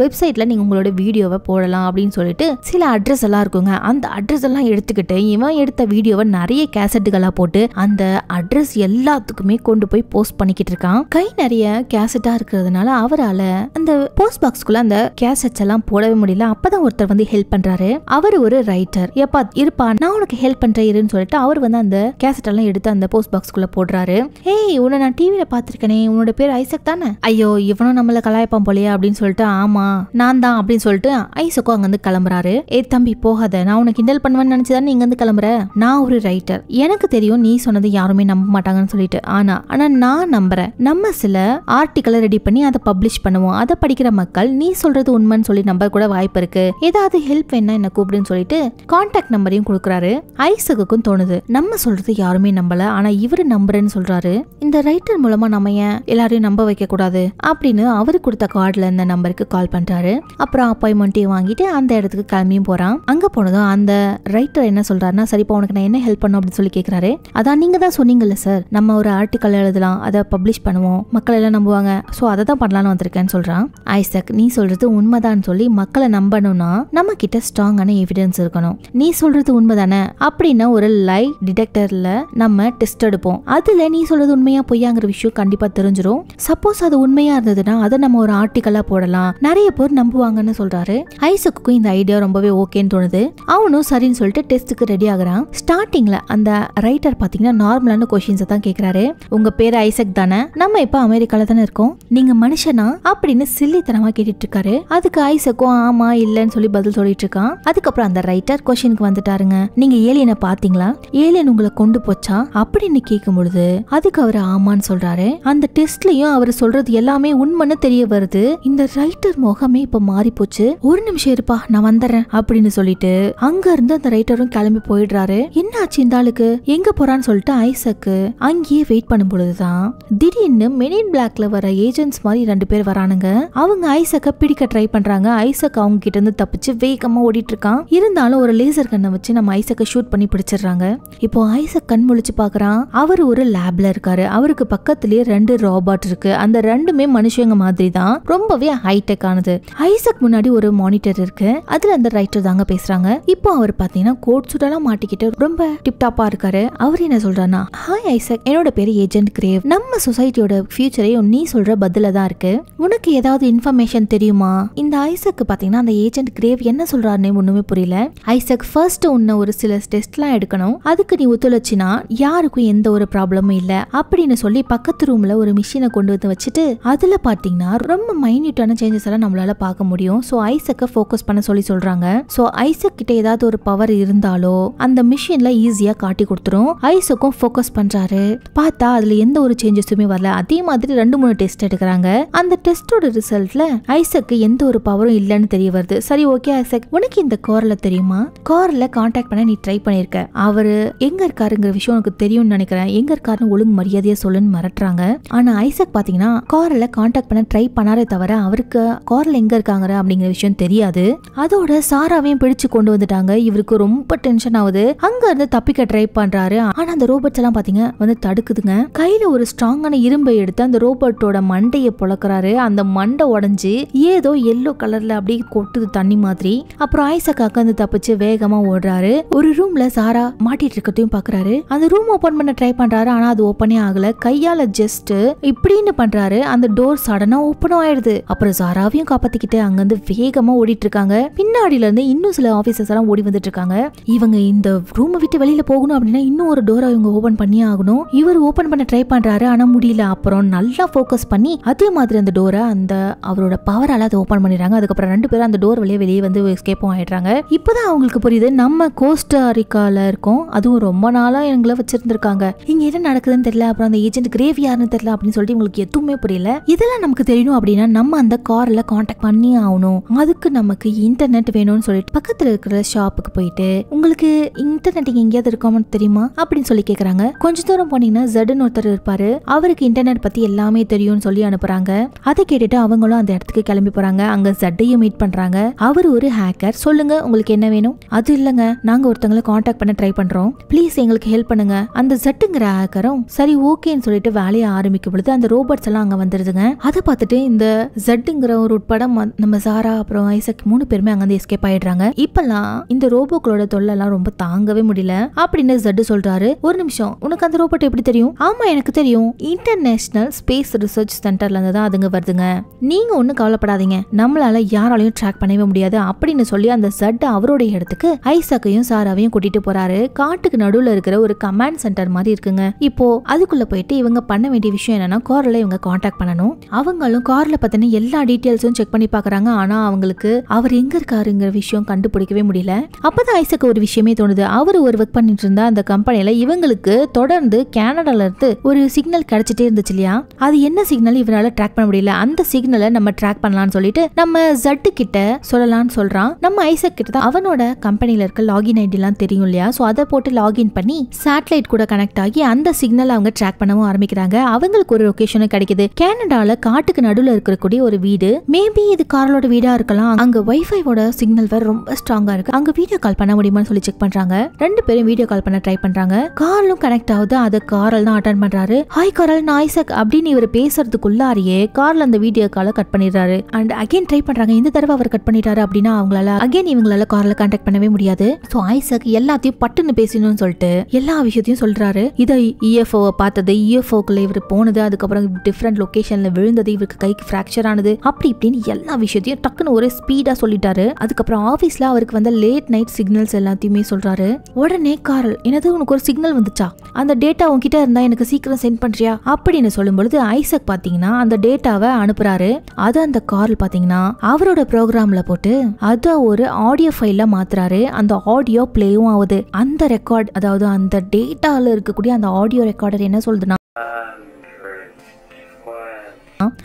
வெப்சைட்ல நீங்க உங்களோட வீடியோவை போடலாம் அப்படின்னு சொல்லிட்டு சில அட்ரஸ் எல்லாம் இருக்குங்க. அந்த அட்ரஸ் எல்லாம் எடுத்துக்கிட்டு இவன் எடுத்த வீடியோவை நிறைய கேசட்டுகளா போட்டு அந்த அட்ரஸ் எல்லாத்துக்குமே கொண்டு போய் போஸ்ட் பண்ணிக்கிட்டு இருக்கான். கை நிறைய கேசட்டா இருக்கிறதுனால அவரால அந்த போஸ்ட் பாக்ஸ்குள்ள அந்த கேசட்ஸ் எல்லாம் போடவே முடியல. அப்பதான் ஒருத்தர் வந்து ஹெல்ப் பண்றாரு. அவர் ஒரு ரைட்டர். எப்பா இருப்பா, நான் உனக்கு ஹெல்ப் பண்றேன்னு சொல்லிட்டு அவர் வந்து அந்த கேசட் எல்லாம் எடுத்து அந்த போஸ்ட் பாக்ஸ்குள்ள போடுறாரு. ஏய், உன்னை நான் டிவில பாத்திருக்கேனே, உன்னோட பேர் ஐசக் தானே? ஐயோ, இவனும் நம்மள கலாய்ப்பான் போலையே அப்படின்னு சொல்லிட்டு, ஆமா நான் தான் அப்படின்னு சொல்லிட்டு ஐசக்கும் அங்க இருந்து கிளம்புறாரு. ஏய் தம்பி போகாத, நான் உனக்கு கிண்டல் பண்ணுவேன்னு நினைச்சுதானே நீங்க வந்து கிளம்புற. நான் ஒரு ரைட்டர், எனக்கு தெரியும் நீ சொன்னது யாருமே நம்ப மாட்டாங்கன்னு சொல்லிட்டு. ஆனா நான் நம்புறேன். நம்ம சில ஆர்டிக்கலை ரெடி பண்ணி அதை பப்ளிஷ் பண்ணுவோம். அதை படிக்கிற மக்கள் நீ சொல்றது உண்மைன்னு சொல்லி நம்ப கூட வாய்ப்பு இருக்கு. ஏதாவது ஹெல்ப் வேணா என்ன கூப்பிடுன்னு சொல்லிட்டு கான்டாக்ட் நம்பரையும் கொடுக்குறாரு. ஐசக்குக்கும் தோணுது நம்ம சொல்றது யாருமே நம்பல, ஆனா இவரு நம்புறேன்னு சொல்றாரு. இந்த ரைட்டர் மூலமா நம்ம ஏன் எல்லாரையும் நம்ப வைக்க கூடாது அப்படின்னு அவரு கொடுத்த கார்டுல இந்த நம்பருக்கு கால் பண்றாரு. அப்புறம் அப்பாயின்மெண்ட்டையும் வாங்கிட்டு அந்த இடத்துக்கு கிளம்பியும் போறான். அங்க போனதும் அந்த ரைட்டர் என்ன சொல்றாருன்னா, சரிப்பா உனக்கு நான் என்ன ஹெல்ப் பண்ணும் அப்படின்னு சொல்லி கேக்குறாரு. அதான் நீங்க தான் சொன்னீங்கல்ல சார், நம்ம ஒரு ஆர்டிக்கல் எழுதலாம், அதை பப்ளிஷ் பண்ணுவோம், மக்கள் எல்லாம் நம்புவாங்க, சோ அதை தான் பண்ணலாம்னு வந்திருக்கேன்னு சொல்றான். ஐசக் நீ சொல்றது உண்மைதான் சொல்லி மக்களை நம்பணும்னா நம்ம கிட்ட ஸ்ட்ராங்கான எவிடன்ஸ் இருக்கணும். நீ சொல்றது உண்மைதானே அப்படின்னா ஒரு லை டிடெக்டர்ல நம்ம டெஸ்ட் எடுப்போம். அதுல நீ சொல்றது உண்மையா பொய்யாங்கிற விஷயம் கண்டிப்பா தெரிஞ்சிடும். சப்போஸ் அது உண்மையா இருந்ததுன்னா அதை நம்ம ஒரு ஆர்டிக்கலா போடலாம், நிறைய பேர் நம்புவாங்கன்னு சொல்றாரு. ஐசக்குக்கும் இந்த ஐடியா ரொம்பவே ஓகேன்னு தோணுது. அவனும் சரின்னு சொல்லிட்டு டெஸ்ட்டுக்கு ரெடி ஆகுறான். ஸ்டார்டிங்ல அந்த ரைட்டர் பாத்தீங்கன்னா நார்மலான கொஸ்டின்ஸ் தான் கேக்குறாரு. உங்க பேரு ஐசக் தானே, நம்ம இப்ப அமெரிக்கால தானே இருக்கோம், நீங்க மனுஷனா அப்படின்னு சில்லித்தனமா கேட்டுட்டு இருக்காரு. அதுக்கு ஐசக்கும் ஆமா இல்லன்னு சொல்லி பதில் சொல்லிட்டு இருக்கான். அதுக்கப்புறம் அந்த ரைட்டர் கொஸ்டினுக்கு வந்துட்டாருங்க. நீங்க ஏலியனை பாத்தீங்களா, ஏலியன் உங்களை கொண்டு போச்சா அப்படின்னு கேட்கும் பொழுது அதுக்கு அவர் ஆமான்னு சொல்றாரு. அந்த டெஸ்ட்லயும் அவர் சொல்றது எல்லாமே உண்மைன்னு தெரிய வருது. ஆகுது. இந்த ரைட்டர் முகமே இப்ப மாறி போச்சு. ஒரு நிமிஷம் இருப்பா, நான் வந்துடுறேன் அப்படின்னு சொல்லிட்டு அங்க இருந்து அந்த ரைட்டரும் கிளம்பி போயிடுறாரு. என்ன ஆச்சு இந்த ஆளுக்கு, எங்க போறான்னு சொல்லிட்டு ஐசக்கு அங்கேயே வெயிட் பண்ணும் பொழுதுதான் திடீர்னு மென் இன் பிளாக்ல வர ஏஜென்ட்ஸ் மாதிரி 2 பேர் வரானுங்க. அவங்க ஐசக்க பிடிக்க ட்ரை பண்றாங்க. ஐசக் அவங்க கிட்ட இருந்து தப்பிச்சு வேகமா ஓடிட்டு இருக்கான். இருந்தாலும் ஒரு லேசர் கண்ணை வச்சு நம்ம ஐசக்க ஷூட் பண்ணி பிடிச்சிடுறாங்க. இப்போ ஐசக் கண் முழிச்சு பாக்குறான். அவர் ஒரு லேப்ல இருக்காரு. அவருக்கு பக்கத்துலயே 2 ரோபோட் இருக்கு. அந்த 2மே மனுஷங்க மாதிரி தான், ரொம்பவே ஹைடெக் ஆனது. ஐசக் முன்னாடி ஒரு மானிட்டர் இருக்கு. அதுல அந்த ரைட்டர் தாங்க பேசுறாங்க. இப்போ அவர் பாத்தீங்கன்னா கோட் சூட்டெல்லாம் மாட்டிக்கிட்டு ரொம்ப டிப்டாப்பா இருக்காரு. அவர் என்ன சொல்றாருன்னா, ஹாய் ஐசக், என்னோட பேரு ஏஜென்ட் கிரேவ். நம்ம சொசைட்டியோட ஃபியூச்சரே நீ சொல்ற பதில தான் இருக்கு. உனக்கு ஏதாவது இன்ஃபர்மேஷன் தெரியுமா? இந்த ஐசக் பாத்தீங்கன்னா அந்த ஏஜென்ட் கிரேவ் என்ன சொல்றாருன்னு ஒண்ணுமே புரியல. ஐசக் ஃபர்ஸ்ட் உன்ன ஒரு சில டெஸ்ட்லாம் எடுக்கணும், அதுக்கு நீ ஒத்துழைச்சினா யாருக்கும் எந்த ஒரு ப்ராப்ளமும் இல்ல அப்படின்னு சொல்லி பக்கத்து ரூம்ல ஒரு மிஷினை கொண்டு வந்து வச்சுட்டு அதுல பாத்தீங்கன்னா ரொம்ப மைன்யூட்டான சேஞ்சஸ் எல்லாம் நம்மளால பார்க்க முடியும். சோ ஐசக்க ஃபோக்கஸ் பண்ண சொல்லி சொல்றாங்க. சோ ஐசக் கிட்ட ஏதாவது ஒரு பவர் இருந்தாலோ அந்த மிஷின்ல ஈஸியா காட்டி கொடுத்துரும். ஐசக்கும் ஃபோக்கஸ் பண்றாரு. பார்த்தா அதுல எந்த ஒரு சேஞ்சஸுமே வரல. அதே மாதிரி 2-3 டெஸ்ட் எடுக்கிறாங்க. அந்த டெஸ்டோட ரிசல்ட்ல ஐசக்கு எந்த ஒரு பவரும் இல்லன்னு தெரிய வருது. சரி ஓகே ஐசக், உனக்கு இந்த கார்ல தெரியுமா? கார்ல கான்டாக்ட் பண்ண நீ ட்ரை பண்ணிருக்க. அவரு எங்க இருக்காருங்கிற விஷயம் உனக்கு தெரியும்னு நினைக்கிறேன். எங்க இருக்காருன்னு ஒழுங்கு மரியாதையா சொல்லுன்னு மிரட்டுறாங்க. ஆனா ஐசக் பாத்தீங்கன்னா கார்ல கான்டாக்ட் பண்ண ட்ரை பண்ணாரே தவிர அவருக்கு கார்ல எங்க இருக்காங்க அப்படிங்கிற விஷயம் தெரியாது. அதோட சாராவையும் பிடிச்சு கொண்டு வந்துட்டாங்க. இவருக்கு ரொம்ப டென்ஷன் ஆகுது. அங்க இருந்து தப்பிக்க ட்ரை பண்றாரு. ஆனா அந்த ரோபோட்ஸ் எல்லாம் பாத்தீங்க வந்து தடுக்குதுங்க. கையில ஒரு ஸ்ட்ராங்கான இரும்பை எடுத்து அந்த ரோபோட்டோட மண்டையை பொளக்குறாரு. அந்த மண்டை உடைஞ்சு ஏதோ எல்லோ கலர்ல அப்படியே கொட்டுது தண்ணி மாதிரி. அப்புறம் ஐசக் அக்கந்து தப்பிச்சு வேகமா ஓடுறாரு. ஒரு ரூம்ல சாரா மாட்டிட்டு இருக்கத்தையும் பாக்குறாரு. அந்த ரூம் ஓபன் பண்ண ட்ரை பண்றாரு. ஆனா அது ஓபனே ஆகல. கையால ஜஸ்ட் இப்படின்னு பண்றாரு. அந்த டோர் சடனா ஓபன் ஆயிடுது. அப்புறம் சாராவையும் காப்பாத்திக்கிட்டு அங்கிருந்து வேகமா ஓடிட்டு இருக்காங்க. பின்னாடில இருந்து இன்னும் சில ஆபீசர்ஸ் எல்லாம் ஓடி வந்துட்டு இருக்காங்க. இவங்க இந்த ரூமை விட்டு வெளியில போகணும் அப்படின்னா இன்னும் ஒரு டோரை இவங்க ஓபன் பண்ணியே ஆகணும். இவர் ஓபன் பண்ண ட்ரை பண்றாரு. ஆனா முடியல. அப்புறம் நல்லா ஃபோக்கஸ் பண்ணி அதே மாதிரி அந்த டோரை அந்த அவரோட பவரால அதை ஓபன் பண்ணிடுறாங்க. அதுக்கப்புறம் 2 பேரும் அந்த டோர் வழியே வெளியே வந்து எஸ்கேப்பும் ஆயிடுறாங்க. இப்பதான் அவங்களுக்கு புரியுது, நம்ம கோஸ்டாரிக்கால இருக்கோம், அதுவும் ரொம்ப நாளா எங்களை வச்சிருந்திருக்காங்க, இங்க என்ன நடக்குதுன்னு தெரியல. அப்புறம் அந்த ஏஜென்ட் கிரேவ் யாருன்னு தெரியல அப்படின்னு சொல்லிட்டு உங்களுக்கு எதுவுமே புரியல. இதெல்லாம் நமக்கு தெரியணும் அப்படின்னா நம்ம அந்த கார்ல கான்டாக்ட் பண்ணி ஆகணும். அதுக்கு நமக்கு இன்டர்நெட் வேணும்னு சொல்லிட்டு பக்கத்துல இருக்கிற ஷாப்புக்கு போயிட்டு உங்களுக்கு இன்டர்நெட் எங்கேயாவது இருக்காம தெரியுமா அப்படின்னு சொல்லி கேக்குறாங்க. கொஞ்ச தூரம் போனீங்கன்னா ஜெட்னு ஒருத்தர் இருப்பாரு. அவருக்கு இன்டர்நெட் பத்தி எல்லாமே தெரியும்னு சொல்லி அனுப்புறாங்க. அதை கேட்டுட்டு அவங்களும் அந்த இடத்துக்கு கிளம்பி போறாங்க. அங்க ஜெட்டையும் மீட் பண்றாங்க. அவர் ஒரு ஹேக்கர். சொல்லுங்க உங்களுக்கு என்ன வேணும்? அது இல்லங்க, நாங்க ஒருத்தங்களை கான்டாக்ட் பண்ண ட்ரை பண்றோம், ப்ளீஸ் எங்களுக்கு ஹெல்ப் பண்ணுங்க. அந்த ஜெட்டுங்கிற ஹேக்கரும் சரி ஓகேன்னு சொல்லிட்டு வேலையை ஆரம்பிக்கும் பொழுது அந்த ரோபோட்ஸ் எல்லாம் அங்க வந்துருதுங்க. அதை பார்த்துட்டு இந்த ஜெட்டுங்கிற ஒரு உட்பட நம்ம சாரா அப்புறம் ஐசக் 3 பேருமே அங்க எஸ்கேப் ஆயிடுறாங்க. இப்பெல்லாம் இந்த ரோபோக்களோட தொல்லை எல்லாம் ரொம்ப தாங்கவே முடியல அப்படின்னு ஜெட் சொல்றாரு. ஒரு நிமிஷம், உனக்கு அந்த ரோபோட் எப்படி தெரியும்? ஆமா எனக்கு தெரியும், இன்டர்நேஷனல் ஸ்பேஸ் ரிசர்ச் சென்டர்ல இருந்து தான் அதுங்க வருதுங்க, நீங்க ஒன்னும் கவலைப்படாதீங்க, நம்மளால யாராலையும் ட்ராக் பண்ணவே முடியாது அப்படின்னு சொல்லி அந்த ஜெட் அவரோட இடத்துக்கு ஐசக்கையும் சாராவையும் கூட்டிட்டு போறாரு. காட்டுக்கு நடுவுல இருக்கிற ஒரு கமாண்ட் சென்டர் மாதிரி இருக்குங்க. இப்போ அதுக்குள்ள போயிட்டு இவங்க பண்ண வேண்டிய விஷயம் என்னன்னா கார்ல இவங்க கான்டாக்ட் பண்ணணும். அவங்களும் கார்ல பத்தின எல்லா டீடைல்ஸும் செக் பண்ணி பாக்குறாங்க. ஆனா அவங்களுக்கு அவர் எங்க இருக்காருங்கிற விஷயம் கண்டுபிடிக்கவே முடியல. அப்பதான் ஐசக்கு ஒரு விஷயமே தோணுது. அவர் ஒரு ஒர்க் பண்ணிட்டு இருந்தா அந்த கம்பெனில இவங்களுக்கு தொடர்ந்து கனடால இருந்து ஒரு சிக்னல் கிடைச்சிட்டே இருந்துச்சு இல்லையா, அது என்ன சிக்னல் இவரால ட்ராக் பண்ண முடியல. அந்த சிக்னலை நம்ம ட்ராக் பண்ணலாம்னு சொல்லிட்டு நம்ம ஜெட் கிட்ட சொல்லலாம்னு சொல்றான். நம்ம ஐசக் கிட்ட தான் அவனோட கம்பெனில இருக்க லாகின் ஐடி எல்லாம் தெரியும் இல்லையா, சோ அதை போட்டு லாகின் பண்ணி சேட்டலைட் கூட கனெக்ட் ஆகி அந்த சிக்னல் அவங்க ட்ராக் பண்ணவும் ஆரம்பிக்கிறாங்க. அவங்களுக்கு ஒரு லொகேஷன் கிடைக்குது. கனடால காட்டுக்கு நடுவுல இருக்கக்கூடிய ஒரு வீடு. மேபி இது கார்லோட வீடா இருக்கலாம். அங்க வைஃபைவோட சிக்னல் வேற ரொம்ப ஸ்ட்ராங்கா இருக்கு. அங்க வீடியோ கால் பண்ண முடியுமான்னு சொல்லி செக் பண்றாங்க. 2 பேரும் வீடியோ கால் பண்ண ட்ரை பண்றாங்க. கார்லும் கனெக்ட் ஆகுது. அதை காரல் தான் அட்டெண்ட் பண்றாரு. ஹாய் காரல், நான் ஐசக் அப்படின்னு இவர் பேசுறதுக்குள்ளாரியே கார்ல அந்த வீடியோ காலை கட் பண்ணிடுறாரு. அண்ட் அகைன் ட்ரை பண்றாங்க. இந்த தடவை அவர் கட் பண்ணிட்டாரு அப்படின்னா அவங்களால அகைன் இவங்களால கார்ல கான்டாக்ட் பண்ணவே முடியாது. சோ ஐசக் எல்லாத்தையும் பட்டுன்னு பேசணும்னு சொல்லிட்டு எல்லா விஷயத்தையும் சொல்றாரு. இதை UFO பார்த்தது, UFOக்குள்ள இவர் போனது, அதுக்கப்புறம் டிஃப்ரெண்ட் லொகேஷன்ல விழுந்தது, இவருக்கு கைக்கு ஃபிராக்சர் ஆனது, அப்படி இப்படின்னு எல்லா விஷயத்தையும் டக்குன்னு ஒரே ஸ்பீடா சொல்லிட்டாரு. அதுக்கப்புறம் ஆபீஸ்ல அவருக்கு வந்த லேட் நைட் சிக்னல்ஸ் எல்லாத்தையுமே சொல்றாரு. உடனே காரல், என்னது உனக்கு ஒரு சிக்னல் வந்துச்சா, அந்த டேட்டா உன்கிட்ட இருந்தா எனக்கு சீக்கிரம் சென்ட் பண்றியா அப்படின்னு சொல்லும் பொழுது ஐசக் பாத்தீங்கன்னா அந்த டேட்டாவை அனுப்புறாரு. அது அந்த காரல் பாத்தீங்கன்னா அவரோட ப்ரோக்ராம்ல போட்டு அத ஒரு ஆடியோ ஃபைல்ல மாத்துறாரு. அந்த ஆடியோ பிளேவும் ஆகுது. அந்த ரெக்கார்ட், அதாவது அந்த டேட்டால இருக்கக்கூடிய அந்த ஆடியோ ரெக்கார்டர் என்ன சொல்லுதுன்னா,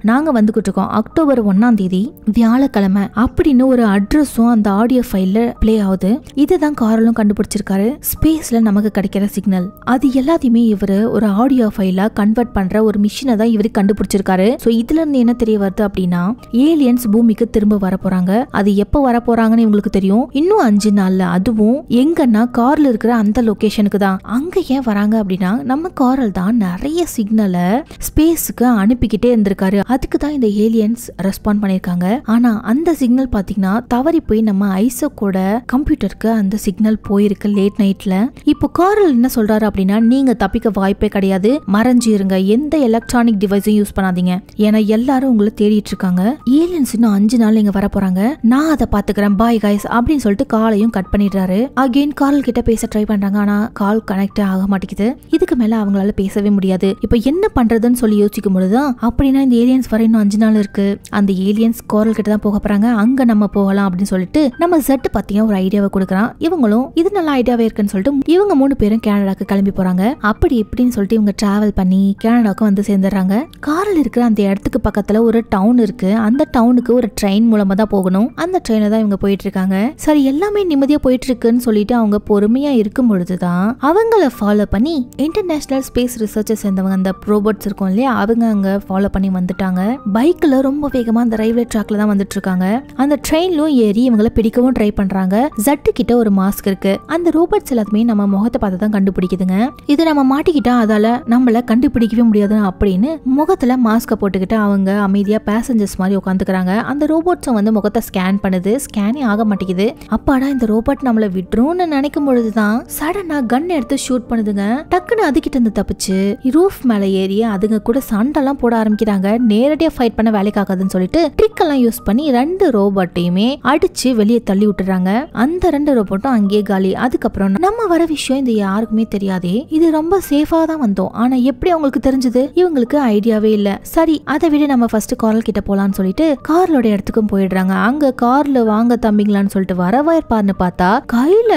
நாங்க வந்துகிட்டு இருக்கோம் அக்டோபர் 1ஆம் தேதி வியாழக்கிழமை அப்படின்னு ஒரு அட்ரஸும் அந்த ஆடியோ ஃபைல்ல பிளே ஆகுது. இதுதான் காரலும் கண்டுபிடிச்சிருக்காரு. ஸ்பேஸ்ல நமக்கு கிடைக்கிற சிக்னல் அது எல்லாத்தையுமே இவரு ஒரு ஆடியோ ஃபைலா கன்வெர்ட் பண்ற ஒரு மிஷினை தான் இவரு கண்டுபிடிச்சிருக்காரு. சோ இதுல இருந்து என்ன தெரிய வருது அப்படின்னா ஏலியன்ஸ் பூமிக்கு திரும்ப வர போறாங்க. அது எப்ப வர போறாங்கன்னு இவங்களுக்கு தெரியும். இன்னும் 5 நாள்ல. அதுவும் எங்கன்னா கார்ல இருக்கிற அந்த லொகேஷனுக்கு தான். அங்க ஏன் வராங்க அப்படின்னா நம்ம காரல் தான் நிறைய சிக்னலை ஸ்பேஸுக்கு அனுப்பிக்கிட்டே இருந்திருக்காரு. அதுக்கு தான் இந்த ஏலியன்ஸ் ரெஸ்பாண்ட் பண்ணிருக்காங்க. ஆனா அந்த சிக்னல் பாத்தீங்கன்னா தவறி போய் நம்ம ஐசக்கோட கம்ப்யூட்டருக்கு அந்த சிக்னல் போயிருக்கு லேட் நைட்ல. இப்போ காரல் என்ன சொல்றாரு அப்படின்னா நீங்க தப்பிக்க வாய்ப்பே கிடையாது, மறைஞ்சிருங்க, எந்த எலக்ட்ரானிக் டிவைஸையும் யூஸ் பண்ணாதீங்க, ஏன்னா எல்லாரும் உங்களை தேடிட்டு இருக்காங்க. ஏலியன்ஸ் இன்னும் 5 நாள் இங்க வர போறாங்க, நான் அதை பாத்துக்கிறேன், பாய் கைஸ் அப்படின்னு சொல்லிட்டு காலையும் கட் பண்ணிடுறாரு. அகைன் காரல் கிட்ட பேச ட்ரை பண்றாங்க. ஆனா கால் கனெக்ட் ஆக மாட்டேங்குது. இதுக்கு மேல அவங்களால பேசவே முடியாது. இப்ப என்ன பண்றதுன்னு சொல்லி யோசிக்கும் பொழுதுதான் அப்படின்னா இந்த ஏலியன்ஸ் வர இன்னும் 5 நாள் இருக்கு, அந்த ஏலியன்ஸ் காரல் கிட்ட தான் போக போறாங்க, அங்க நம்ம போகலாம் அப்படின்னு சொல்லிட்டு நம்ம ஜெட் பாத்தீங்கன்னா ஒரு ஐடியாவை கொடுக்குறான். இவங்களும் இது நல்ல ஐடியாவே இருக்குன்னு சொல்லிட்டு இவங்க 3 பேரும் கனடாக்கு கிளம்பி போறாங்க. அப்படி இப்படின்னு சொல்லிட்டு இவங்க டிராவல் பண்ணி கனடாக்கு வந்து சேர்ந்துடுறாங்க. காரில் இருக்கிற அந்த இடத்துக்கு பக்கத்துல ஒரு டவுன் இருக்கு. அந்த டவுனுக்கு ஒரு ட்ரெயின் மூலமா தான் போகணும். அந்த ட்ரெயின்ல தான் இவங்க போயிட்டு இருக்காங்க. சரி எல்லாமே நிம்மதியா போயிட்டு இருக்குன்னு சொல்லிட்டு அவங்க பொறுமையா இருக்கும் பொழுதுதான் அவங்கள ஃபாலோ பண்ணி இன்டர்நேஷனல் ஸ்பேஸ் ரிசர்ச்சை சேர்ந்தவங்க அந்த ரோபோட்ஸ் இருக்கும் இல்லையா, அவங்க அங்க ஃபாலோ பண்ணி வந்துட்டாங்க. பைக்ல ரொம்ப வேகமா அந்த ரயில்வே ட்ராக்ல தான் வந்துட்டு இருக்காங்க. அந்த ட்ரெயின்லும் ஏறி இவங்களை பிடிக்கவும் ட்ரை பண்றாங்க. ஜட்டு கிட்ட ஒரு மாஸ்க் இருக்கு. அந்த ரோபோட்ஸ் எல்லாத்துமே நம்ம முகத்தை பார்த்து தான் கண்டுபிடிக்குதுங்க. இது நம்ம மாட்டிக்கிட்டா அதால நம்மள கண்டுபிடிக்கவே முடியாது அப்படின்னு முகத்துல மாஸ்க போட்டுக்கிட்டு அவங்க அமைதியா பேசஞ்சர்ஸ் மாதிரி உட்காந்துக்கிறாங்க. அந்த ரோபோட்ஸும் வந்து முகத்தை ஸ்கேன் பண்ணுது. ஸ்கேனே ஆக மாட்டேங்குது. அப்பாடா இந்த ரோபோட் நம்மள விட்டுரும்னு நினைக்கும் பொழுதுதான் சடனா கன் எடுத்து ஷூட் பண்ணுதுங்க. டக்குன்னு அதுகிட்ட இருந்து தப்பிச்சு ரூஃப் மேல ஏறி அதுங்க கூட சண்டெல்லாம் போட ஆரம்பிக்கிறாங்க. நேரடியா ஃபைட் பண்ண வேலைக்காகாதுன்னு சொல்லிட்டு ட்ரிக் எல்லாம் யூஸ் பண்ணி 2 ரோபோட்டையுமே அடிச்சு வெளியே தள்ளி விட்டுறாங்க. அந்த 2 ரோபோட்டும் அங்கேயே காலி. அதுக்கப்புறம் நம்ம வர விஷயம் இது யாருக்குமே தெரியாதே, இது ரொம்ப சேஃபா தான் வந்தோம், ஆனா எப்படி அவங்களுக்கு தெரிஞ்சது, இவங்களுக்கு ஐடியாவே இல்ல. சரி அதை விட நம்ம ஃபர்ஸ்ட் கார்ல் கிட்ட போலான்னு சொல்லிட்டு கார்லோட இடத்துக்கும் போயிடுறாங்க. அங்க கார்ல வாங்க தம்பிங்களான்னு சொல்லிட்டு வரவாயிருப்பாருன்னு பார்த்தா கையில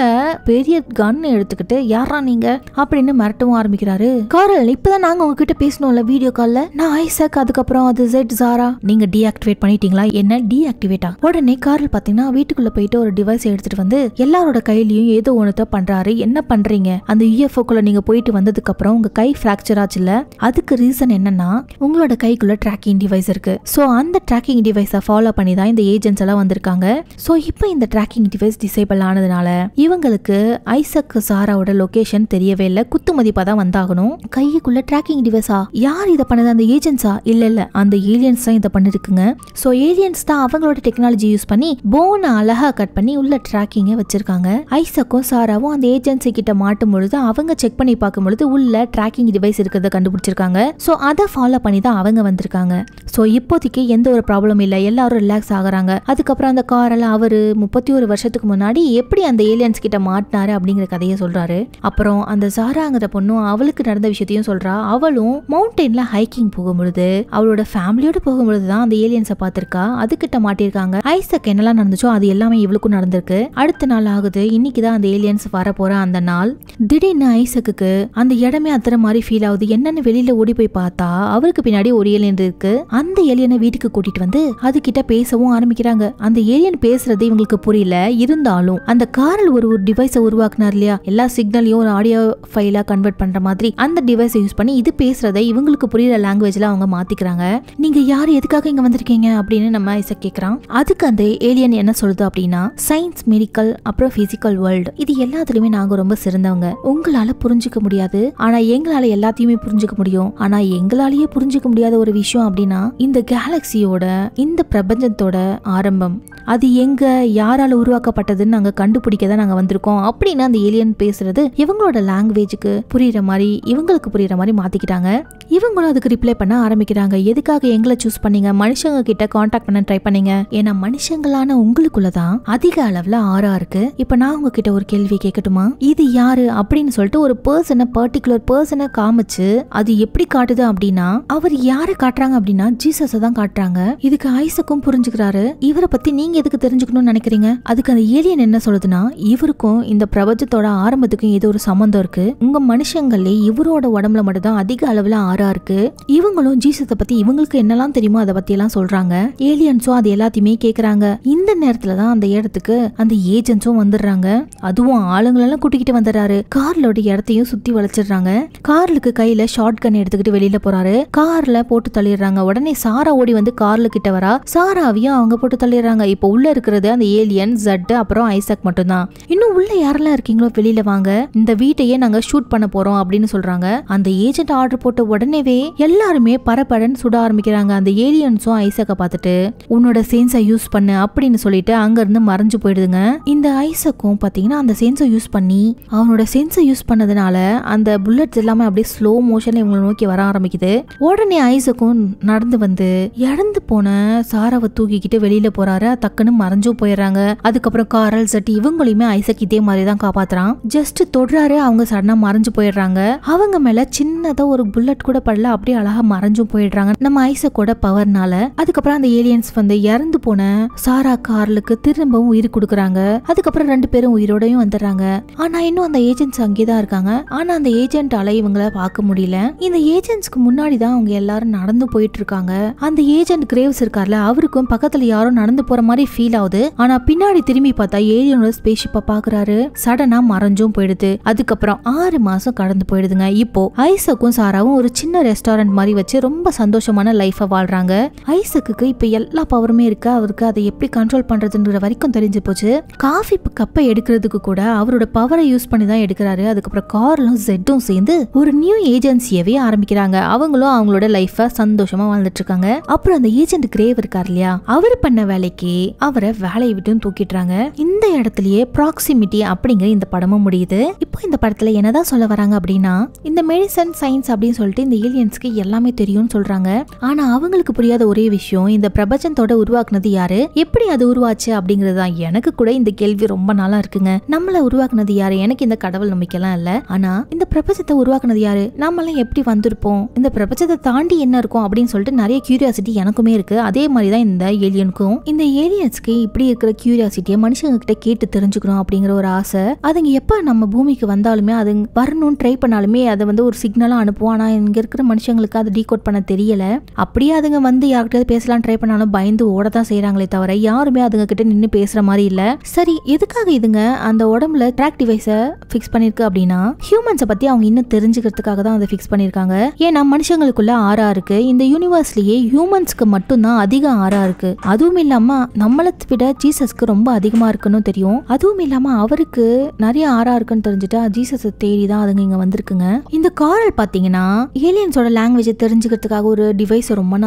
பெரிய கன் எடுத்துக்கிட்டு யாரா நீங்க அப்படின்னு மிரட்டவும் ஆரம்பிக்கிறாரு. கார்ல் இப்பதான் நாங்க உங்ககிட்ட பேசணும்ல வீடியோ கால்ல, நான் ஐசக், அதுக்கப்புறம் அது ஜெட் ஜாரா, நீங்க டீஆக்டிவேட் பண்ணிட்டீங்களா, என்ன டீஆக்டிவேட்டா? உடனே கார்ல் பாத்தீங்கன்னா வீட்டுக்குள்ள போயிட்டு ஒரு டிவைஸ் எடுத்துட்டு வந்து எல்லாரோட கையிலயும் ஏதோ ஒண்ணுத்த பண்றாரு. என்ன பண்றீங்க, அந்த யூஎஃப்ஓக்குள்ள நீங்க போயிட்டு வந்ததுக்கு அப்புறம் உங்க கை பிராக்சர் ஆச்சுல, அதுக்கு ரீசன் என்னன்னா உங்களோட கைக்குள்ள ட்ராக்கிங் டிவைஸ் இருக்கு. சோ அந்த ட்ராக்கிங் டிவைஸை ஃபாலோ பண்ணி தான் இந்த ஏஜென்ட்ஸ் எல்லாம் வந்திருக்காங்க. சோ இப்போ இந்த ட்ராக்கிங் டிவைஸ் டிசேபிள் ஆனதுனால இவங்களுக்கு ஐசக் சாராவோட லொகேஷன் தெரியவே இல்லை. குத்து மதிப்பா தான் வந்தாகணும். கைக்குள்ள ட்ராக்கிங் டிவைஸா, யார் இதை பண்ணது, அந்த ஏஜென்ட்ஸா? இல்ல அந்த ஏலியன்ஸ் தான் இதை பண்ணிருக்குங்க. சோ ஏலியன்ஸ் தான் அவங்களோட டெக்னாலஜி யூஸ் பண்ணி போனை அழகா கட் பண்ணி உள்ள ட்ராக்கிங்க வச்சிருக்காங்க. ஐசக்கும் சாராவும் அந்த ஏஜென்சி கிட்ட மாட்டும் பொழுது அவங்க செக் பண்ணி பார்க்கும் பொழுது உள்ள ட்ராக்கிங் டிவைஸ் இருக்கிறத கண்டுபிடிச்சிருக்காங்க. சோ அதை ஃபாலோ பண்ணி தான் அவங்க வந்திருக்காங்க. சோ இப்போதைக்கு எந்த ஒரு ப்ராப்ளம் இல்ல, எல்லாரும் ரிலாக்ஸ் ஆகுறாங்க. அதுக்கப்புறம் அந்த காரில் அவரு 31 வருஷத்துக்கு முன்னாடி எப்படி அந்த ஏலியன்ஸ் கிட்ட மாட்டினாரு அப்படிங்கிற கதையை சொல்றாரு. அப்புறம் அந்த சாராங்கிற பொண்ணும் அவளுக்கு நடந்த விஷயத்தையும் சொல்றா. அவளும் மவுண்டெயின்ல ஹைக்கிங் போகும்பொழுது அவளோட ஃபேமிலியோட போகும்பொழுதுதான் அந்த ஏலியன்ஸை பார்த்திருக்கா. அதுகிட்ட மாட்டிருக்காங்க. ஐசக் என்னெல்லாம் நடந்துச்சோ அது எல்லாமே இவளுக்கும் நடந்திருக்கு. அடுத்த நாள் ஆகுது. இன்னைக்குதான் அந்த ஏலியன்ஸ் வர போற அந்த நாள். திடீர்னு ஐசக்கு அந்த இடமே அத்தனை மாதிரி ஃபீல் ஆகுது. என்னன்னு வெளியில ஓடி போய் பார்த்தா அவருக்கு பின்னாடி ஒரு ஏலியன் இருக்கு. அந்த ஏலியனை வீட்டுக்கு கூட்டிட்டு வந்து அது கிட்ட பேசவும் ஆரம்பிக்கிறாங்க. அந்த ஏலியன் பேசுறது இவங்களுக்கு புரியல. இருந்தாலும் அந்த காரில் ஒரு டிவைஸை உருவாக்குனார் இல்லையா, எல்லா சிக்னலையும் ஒரு ஆடியோ ஃபைலா கன்வெர்ட் பண்ற மாதிரி அந்த டிவைஸை யூஸ் பண்ணி இது பேசுறதை இவங்களுக்கு புரியுற லாங்குவேஜ்ல அவங்க மாத்திக்கிறாங்க. நீங்க யாரு, எதுக்காக இங்க வந்திருக்கீங்க அப்படின்னு நம்ம ஐசக் கேக்குறான். அதுக்கு அந்த ஏலியன் என்ன சொல்லுது அப்படின்னா சயின்ஸ், மெடிக்கல், அப்புறம் பிசிக்கல் வேர்ல்டு, இது எல்லாத்துலயுமே நாங்க ரொம்ப சிறந்தவங்க. உங்களால புரிஞ்சுக்க முடியாது, ஆனா எங்களால எல்லாத்தையுமே புரிஞ்சுக்க முடியும். ஆனா எங்களாலேயே புரிஞ்சுக்க முடியாத ஒரு விஷயம் அப்படின்னா இந்த கேலக்சியோட, இந்த பிரபஞ்சத்தோட ஆரம்பம் அது எங்க, யாரால உருவாக்கப்பட்டதுன்னு நாங்க கண்டுபிடிக்க தான் நாங்க வந்திருக்கோம் அப்படின்னு அந்த ஏலியன் பேசுறது இவங்களோட லாங்குவேஜுக்கு புரியுற மாதிரி, இவங்களுக்கு புரியுற மாதிரி மாத்திக்கிட்டாங்க. இவங்களும் அதுக்கு ரிப்ளை பண்ண ஆரம்பிக்கிறாங்க. எதுக்காக எங்களை சூஸ் பண்ணீங்க, மனுஷங்க கிட்ட கான்டாக்ட் பண்ண ட்ரை பண்ணீங்க, ஏன்னா மனுஷங்களான உங்களுக்குள்ளதான் அதிக அளவுல ஆறா இருக்கு. இப்ப நான் உங்ககிட்ட ஒரு கேள்வி கேட்கட்டுமா, இது யாரு அப்படின்னு சொல்லிட்டு ஒரு பர்சனை, பர்டிகுலர் பர்சனை காமிச்சு அது எப்படி காட்டுது அப்படின்னா அவர் யாரை காட்டுறாங்க அப்படின்னா ஜீசஸை தான் காட்டுறாங்க. இதுக்கு ஐசக்கும் புரிஞ்சுக்கிறாரு. இவரை பத்தி நீங்க எதுக்கு தெரிஞ்சுக்கணும்னு நினைக்கிறீங்க? அதுக்கு அந்த ஏலியன் என்ன சொல்லுதுன்னா இவருக்கும் இந்த பிரபஞ்சத்தோட ஆரம்பத்துக்கும் ஏதோ ஒரு சம்பந்தம் இருக்கு. உங்க மனுஷங்களே இவரோட உடம்புல மட்டும் தான் அதிக அளவுல ஆறா இருக்கு. இவங்களும் ஜீசஸை பத்தி பத்தி இவங்களுக்கு என்னெல்லாம் தெரியுமோ அதை பத்தி எல்லாம் சொல்றாங்க. ஏலியன்ஸும் அது எல்லாத்தையுமே கேக்குறாங்க. இந்த நேரத்துலதான் அந்த இடத்துக்கு அந்த ஏஜென்ட்ஸும் வந்துடுறாங்க. அதுவும் ஆளுங்களெல்லாம் கூட்டிக்கிட்டு வந்துடுறாரு. கார்லோட இடத்தையும் சுத்தி வளைச்சிடுறாங்க. கார்லுக்கு கையில ஷார்ட் கன் எடுத்துக்கிட்டு வெளியில போறாரு. கார்ல போட்டு தள்ளிடுறாங்க. உடனே சாரா ஓடி வந்து கார்ல கிட்ட வரா. சாராவையும் அவங்க போட்டு தள்ளிடுறாங்க. இப்போ உள்ள இருக்கிறது அந்த ஏலியன், ஜட், அப்புறம் ஐசக் மட்டும்தான். இன்னும் உள்ள யாரெல்லாம் இருக்கீங்களோ வெளியில வாங்க, இந்த வீட்டையே நாங்க ஷூட் பண்ண போறோம் அப்படின்னு சொல்றாங்க. அந்த ஏஜென்ட் ஆர்டர் போட்ட உடனேவே எல்லாருமே பரபரன்னு சுட ஆரம்பிக்கிறாங்க. அந்த ஏலியன்ஸும் ஐசக்க பார்த்துட்டு உன்னோட சென்ஸை யூஸ் பண்ணு அப்படின்னு சொல்லிட்டு அங்க இருந்து மறைஞ்சு போயிடுதுங்க. இந்த ஐசக்கும் பாத்தீங்கன்னா அந்த சென்ஸை யூஸ் பண்ணி அவனோட சென்ஸை யூஸ் பண்ணதுனால அந்த புல்லட்ஸ் எல்லாமே அப்படியே ஸ்லோ மோஷன்ல இவங்களை நோக்கி வர ஆரம்பிக்குது. உடனே ஐசக்கும் நடந்து வந்து இறந்து போன சாராவை தூக்கிக்கிட்டு வெளியில போறாரு. டக்குன்னு மறைஞ்சும் போயிடுறாங்க. அதுக்கப்புறம் காரல், ஜட் இவங்களையுமே ஐசக் இதே மாதிரி தான் காப்பாத்துறான். ஜஸ்ட் தொடுறாரு, அவங்க சடனா மறைஞ்சு போயிடுறாங்க. அவங்க மேல சின்னதா ஒரு புல்லட் கூட படல, அப்படியே அழகா மறைஞ்சும் போயிடுறாங்க நம்ம ஐசக்கோட பவர்னால. அதுக்கப்புறம் அந்த ஏலியன்ஸ் வந்து இறந்து போன சாரா கார்லுக்கு திரும்பவும் உயிர் கொடுக்குறாங்க. அதுக்கப்புறம் 2 பேரும் உயிரோடையும் வந்துடுறாங்க. ஆனா இன்னும் அந்த ஏஜென்ட்ஸ் அங்கேதான் இருக்காங்க. ஆனா அந்த ஏஜென்ட்டால இவங்கள பார்க்க முடியல. இந்த ஏஜென்ட்ஸ்க்கு முன்னாடி தான் அவங்க எல்லாரும் நடந்து போயிட்டு இருக்காங்க. அந்த ஏஜென்ட் கிரேவ்ஸ் இருக்கார்ல, அவருக்கும் பக்கத்துல யாரும் நடந்து போற மாதிரி ஃபீல் ஆகுது. ஆனா பின்னாடி திரும்பி பார்த்தா ஏலியனோட ஸ்பேஸ்ஷிப்பை பாக்குறாரு. சடனா மறைஞ்சும் போயிடுது. அதுக்கப்புறம் 6 மாசம் கடந்து போயிடுதுங்க. இப்போ ஐசக்கும் சாராவும் ஒரு சின்ன ரெஸ்டாரண்ட் மாதிரி வச்சு ரொம்ப சந்தோஷமான லைஃபை வாழ்றாங்க. ஐசக்கு இப்ப எல்லா பவருமே இருக்கு. அவருக்கு அதை எப்படி கண்ட்ரோல் பண்றதுன்ற வரைக்கும் தெரிஞ்சு போச்சு. காஃபி கப்பை எடுக்கிறதுக்கு கூட அவரோட பவரை யூஸ் பண்ணி தான் எடுக்கிறாரு. அதுக்கப்புறம் கார்லும் ஜெட்டும் சேர்ந்து ஒரு நியூ ஏஜென்சியவே ஆரம்பிக்கிறாங்க. அவங்களும் அவங்களோட லைஃபை சந்தோஷமா வாழ்ந்துட்டு இருக்காங்க. அப்புறம் அந்த ஏஜென்ட் கிரேவ் இருக்கார் இல்லையா, அவர் பண்ண வேலைக்கு அவரை வேலையை விட்டு தூக்கிடுறாங்க. இந்த இடத்துலயே ப்ராக்சிமிட்டி அப்படிங்கிற இந்த படமும் முடியுது. இப்போ இந்த படத்துல என்னதான் சொல்ல வராங்க அப்படின்னா, இந்த மெடிசன் சயின்ஸ் அப்படின்னு சொல்லிட்டு இந்த ஏலியன்ஸ்க்கு எல்லாமே தெரியும்னு சொல்றாங்க. ஆனா அவங்களுக்கு புரியாத ஒரே விஷயம், இந்த பிரபஞ்சத்தோட உருவாக்குனது யாரு, எப்படி அது உருவாச்சு அப்படிங்கறதுதான். எனக்கு கூட இந்த கேள்வி ரொம்ப நாளா இருக்குங்க. நம்மள உருவாக்குனது யாரு? எனக்கு இந்த கடவுள் நம்பிக்கைலாம் இல்ல. ஆனா இந்த பிரபஞ்சத்தை உருவாக்குனது யாரு, நம்மளாம் எப்படி வந்திருப்போம், இந்த பிரபஞ்சத்தை தாண்டி என்ன இருக்கும் அப்படின்னு சொல்லிட்டு நிறைய கியூரியாசிட்டி எனக்குமே இருக்கு. அதே மாதிரிதான் இந்த ஏலியனுக்கும். இந்த ஏலியன்ஸ்க்கு இப்படி இருக்கிற கியூரியாசிட்டியை மனுஷங்க கிட்ட கேட்டு தெரிஞ்சுக்கணும் அப்படிங்கிற ஒரு ஆசை. அதுங்க எப்ப நம்ம பூமிக்கு வந்தாலுமே அது வரணும்னு ட்ரை பண்ணாலுமே அதை வந்து ஒரு சிக்னலா அனுப்புவோம். ஆனா இங்க இருக்கிற மனுஷங்களுக்கு அதை டீகோட் பண்ண தெரியல. அப்படியே அதுங்க வந்து யார்கிட்ட பேசலாம் ட்ரை பண்ணாலும் பயந்து ஓடதான் செய்யறாங்களே தவிர யாருமே அதுங்க கிட்ட நின்று பேசுற மாதிரி இல்ல. சரி, எதுக்காக இதுங்க அந்த உடம்புல ட்ராக் டிவைஸை ஃபிக்ஸ் பண்ணிருக்கு அப்படின்னா, ஹியூமன்ஸை பத்தி அவங்க இன்னும் தெரிஞ்சுக்கிறதுக்காக தான் அதை ஃபிக்ஸ் பண்ணிருக்காங்க. ஏன்னா மனுஷங்களுக்குள்ள ஆறா இருக்கு. இந்த யூனிவர்ஸ்லயே ஹியூமன்ஸ்க்கு மட்டும்தான் அதிக ஆறா இருக்கு. அதுவும் இல்லாம நம்மளை விட ஜீசஸ்க்கு ரொம்ப அதிகமா இருக்குன்னு தெரியும். அதுவும் இல்லாம அவருக்கு நிறைய ஆறா இருக்குன்னு தெரிஞ்சுட்டா ஜீசஸ் தேடிதான் அதுங்க இங்க வந்திருக்குங்க. இந்த காரல் பாத்தீங்கன்னா ஏலியன்ஸோட லாங்குவேஜ் தெரிஞ்சுக்கிறதுக்காக ஒரு டிவைஸ் ரொம்ப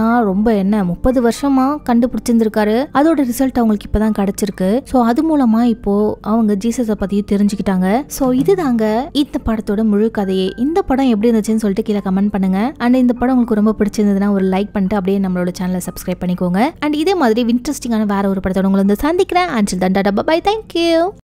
30 வருஷமா கண்டுபிடிச்சிருந்திருக்காரு. அதோட ரிசல்ட் அவங்களுக்கு இப்பதான் கிடைச்சிருக்கு. சோ அது மூலமா இப்போ அவங்க ஜீசஸை பத்தியும் தெரிஞ்சுக்கிட்டாங்க. சோ இதுதாங்க இந்த படத்தோட முழு கதையே. இந்த படம் எப்படி இருந்துச்சுன்னு சொல்லிட்டு கீழே கமெண்ட் பண்ணுங்க. அண்ட் இந்த படம் உங்களுக்கு ரொம்ப பிடிச்சிருந்ததுன்னா ஒரு லைக் பண்ணிட்டு அப்படியே நம்மளோட சேனலை சப்ஸ்கிரைப் பண்ணிக்கோங்க. அண்ட் இதே மாதிரி இன்ட்ரெஸ்டிங்கான வேற ஒரு படத்தோட உங்களை வந்து சந்திக்கிறேன். Until then, bye bye. Thank you.